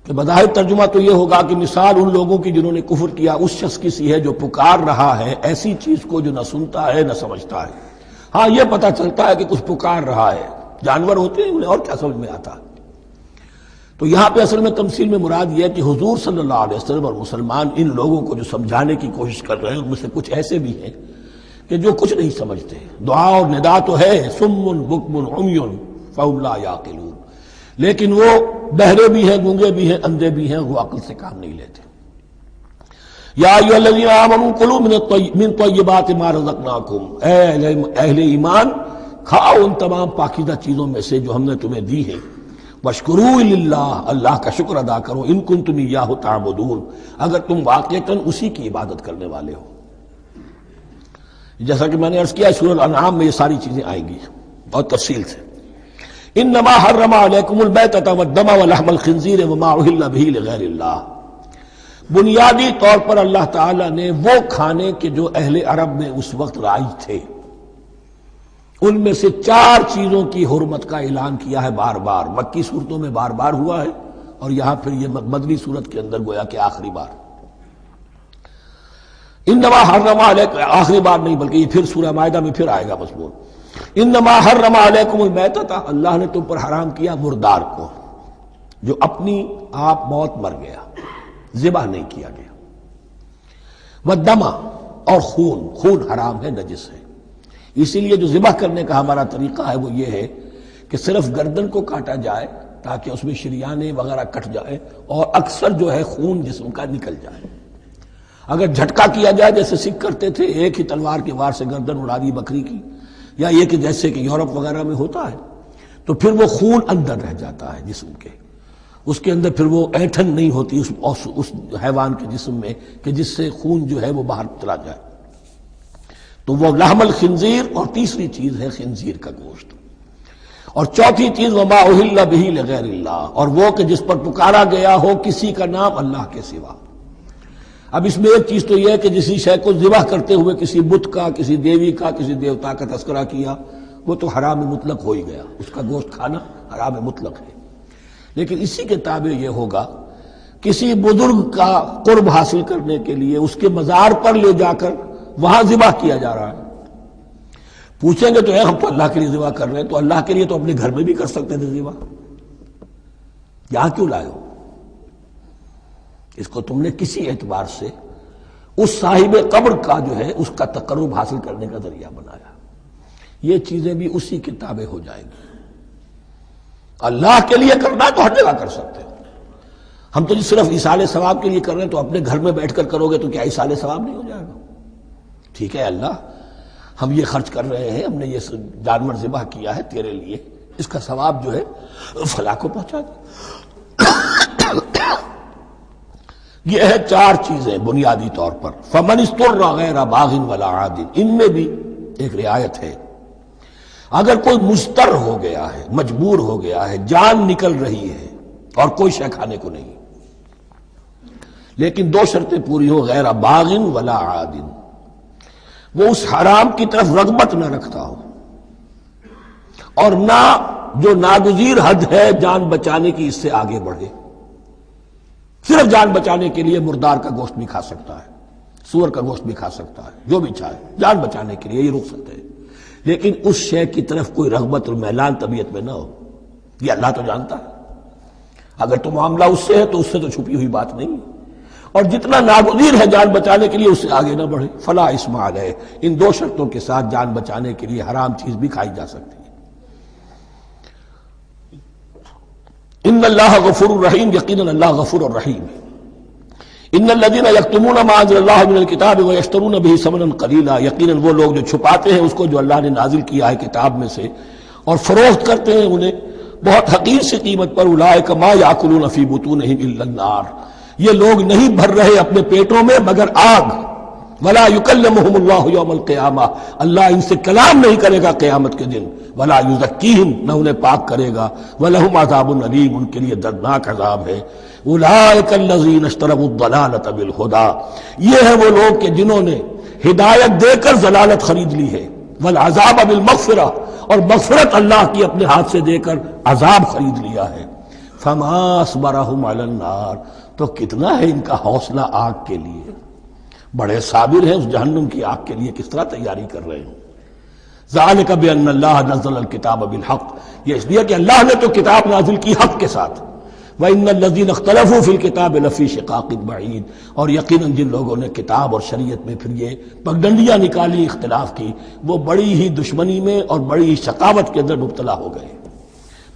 کہ بظاہر ترجمہ تو یہ ہوگا کہ مثال ان لوگوں کی جنہوں نے کفر کیا اس شخص کی سی ہے جو پکار رہا ہے ایسی چیز کو جو نہ سنتا ہے نہ سمجھتا ہے۔ ہاں یہ پتہ چلتا ہے کہ کچھ پکار رہا ہے، جانور ہوتے ہیں انہیں اور کیا سمجھ میں آتا ہے۔ تو یہاں پہ اصل میں تمثیل میں مراد یہ ہے کہ حضور صلی اللہ علیہ وسلم اور مسلمان ان لوگوں کو جو سمجھانے کی کوشش کر رہے ہیں ان میں سے کچھ ایسے بھی ہیں کہ جو کچھ نہیں سمجھتے، دعا اور ندا تو ہے، صم بکم عمی فہم لا یعقلون، لیکن وہ بہرے بھی ہیں، گونگے بھی ہیں، اندھے بھی ہیں، وہ عقل سے کام نہیں لیتے۔ یا ایھا الذین آمنوا کلوا من طیبات ما رزقناکم، اے اہل ایمان کھاؤ ان تمام پاکیزہ چیزوں میں سے جو ہم نے تمہیں دی ہیں، واشکروا للہ، اللہ کا شکر ادا کرو، ان کنتم ایاہ تعبدون، اگر تم واقعتاً اسی کی عبادت کرنے والے ہو۔ جیسا کہ میں نے عرض کیا سورہ الانعام میں یہ ساری چیزیں آئیں گی اور تفصیل سے۔ انما حرم علیکم المیتۃ والدم ولحم الخنزیر وما اہل بہ لغیر اللہ، بنیادی طور پر اللہ تعالیٰ نے وہ کھانے کے جو اہل عرب میں اس وقت رائج تھے ان میں سے 4 چیزوں کی حرمت کا اعلان کیا ہے، بار بار مکی صورتوں میں بار بار ہوا ہے اور یہاں پھر یہ مدنی صورت کے اندر گویا کہ آخری بار انما حرم علیکم، آخری بار نہیں بلکہ یہ پھر سورہ مائدہ میں پھر آئے گا مضمون، انما حرم علیکم المیتۃ، اللہ نے تم پر حرام کیا مردار کو، جو اپنی آپ موت مر گیا، ذبح نہیں کیا گیا، والدم، اور خون حرام ہے، نجس ہے۔ اسی لیے جو ذبح کرنے کا ہمارا طریقہ ہے وہ یہ ہے کہ صرف گردن کو کاٹا جائے تاکہ اس میں شریانے وغیرہ کٹ جائے اور اکثر جو ہے خون جسم کا نکل جائے۔ اگر جھٹکا کیا جائے جیسے سکھ کرتے تھے، ایک ہی تلوار کے وار سے گردن اڑا دی بکری کی، یا یہ کہ جیسے کہ یورپ وغیرہ میں ہوتا ہے، تو پھر وہ خون اندر رہ جاتا ہے جسم کے، اس کے اندر پھر وہ اینٹھن نہیں ہوتی اس حیوان کے جسم میں کہ جس سے خون جو ہے وہ باہر چلا جائے، تو وہ لحم الخنزیر، اور تیسری چیز ہے خنزیر کا گوشت، اور چوتھی چیز وما اہل بہ لغیر اللہ، اور وہ کہ جس پر پکارا گیا ہو کسی کا نام اللہ کے سوا۔ اب اس میں ایک چیز تو یہ ہے کہ جسی شے کو ذبح کرتے ہوئے کسی بت کا، کسی دیوی کا، کسی دیوتا کا تذکرہ کیا، وہ تو حرام مطلق ہو ہی گیا، اس کا گوشت کھانا حرام مطلق ہے۔ لیکن اسی کے تابع یہ ہوگا کسی بزرگ کا قرب حاصل کرنے کے لیے اس کے مزار پر لے جا کر وہاں ذبح کیا جا رہا ہے، پوچھیں گے تو ہم تو اللہ کے لیے ذبح کر رہے ہیں، تو اللہ کے لیے تو اپنے گھر میں بھی کر سکتے تھے ذبح، یہاں کیوں لائے ہو؟ اس کو تم نے کسی اعتبار سے اس صاحب قبر کا جو ہے اس کا تقرب حاصل کرنے کا ذریعہ بنایا۔ یہ چیزیں بھی اسی کی تابع ہو جائیں گی۔ اللہ کے لیے کرنا ہے تو ہر جگہ کر سکتے ہو، ہم تو صرف ایصال ثواب کے لیے کر رہے ہیں، تو اپنے گھر میں بیٹھ کر کرو گے تو کیا ایصال ثواب نہیں ہو جائے گا؟ ٹھیک ہے اللہ، ہم یہ خرچ کر رہے ہیں، ہم نے یہ جانور ذبح کیا ہے تیرے لیے، اس کا ثواب جو ہے فلاں کو پہنچا دے۔ یہ ہے چار چیزیں بنیادی طور پر۔ فمن اضطر غیر باغ ولا عاد، ان میں بھی ایک رعایت ہے، اگر کوئی مضطر ہو گیا ہے، مجبور ہو گیا ہے، جان نکل رہی ہے اور کوئی شے کھانے کو نہیں، لیکن دو شرطیں پوری ہو، غیر باغ ولا عاد، وہ اس حرام کی طرف رغبت نہ رکھتا ہو، اور نہ جو ناگزیر حد ہے جان بچانے کی اس سے آگے بڑھے۔ صرف جان بچانے کے لیے مردار کا گوشت بھی کھا سکتا ہے، سور کا گوشت بھی کھا سکتا ہے، جو بھی چاہے، جان بچانے کے لیے یہ رخصت ہے، لیکن اس شے کی طرف کوئی رغبت اور میلان طبیعت میں نہ ہو۔ یہ اللہ تو جانتا ہے، اگر تو معاملہ اس سے ہے تو اس سے تو چھپی ہوئی بات نہیں ہے، اور جتنا ناگزیر ہے جان بچانے کے لیے اس سے آگے نہ بڑھے۔ فلا اسم علیہ، ان دو شرطوں کے ساتھ جان بچانے کے لیے حرام چیز بھی کھائی جا سکتی ہے۔ ان اللہ غفور الرحیم، یقیناً اللہ غفور الرحیم ہے۔ ان الذین یکتمون ما انزل اللہ من الکتاب ویشترون به ثمنا قلیلا، یقیناً وہ لوگ جو چھپاتے ہیں اس کو جو اللہ نے نازل کیا ہے کتاب میں سے اور فروخت کرتے ہیں انہیں بہت حقیر سی قیمت پر، اولئک ما یاکلون فی بطونہم الا النار، یہ لوگ نہیں بھر رہے اپنے پیٹوں میں مگر آگ۔ ولا یکلمہم اللہ یوم القیامہ، اللہ ان سے کلام نہیں کرے گا قیامت کے دن۔ ولا یزکیہم، نہ انہیں پاک کرے گا۔ ولہم عذاب علیم، ان کے لیے دردناک عذاب ہے۔ اولئک الذین اشتروا الضلالۃ بالہدی، یہ ہے وہ لوگ کہ جنہوں نے ہدایت دے کر ضلالت خرید لی ہے، والعذاب بالمغفرہ، اور مغفرت اللہ کی اپنے ہاتھ سے دے کر عذاب خرید لیا ہے۔ فما اصبرہم علی النار، تو کتنا ہے ان کا حوصلہ آگ کے لیے، بڑے صابر ہیں اس جہنم کی آگ کے لیے، کس طرح تیاری کر رہے ہیں۔ ذالک بان اللہ نزل الکتاب بالحق، یہ اس لیے کہ اللہ نے تو کتاب نازل کی حق کے ساتھ۔ وَإِنَّ الَّذِينَ اخْتَلَفُوا فِي الْكِتَابِ لَفِي شِقَاقٍ بَعِيدٍ، اور یقیناً جن لوگوں نے کتاب اور شریعت میں پھر یہ پگڈنڈیاں نکالی اختلاف کی، وہ بڑی ہی دشمنی میں اور بڑی ہی شقاوت کے اندر مبتلا ہو گئے۔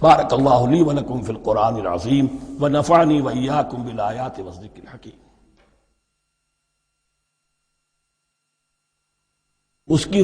بارک اللہ لی ولکم فی القرآن العظیم ونفعنی وإیاکم بالآیات والذکر الحکیم۔ اس کی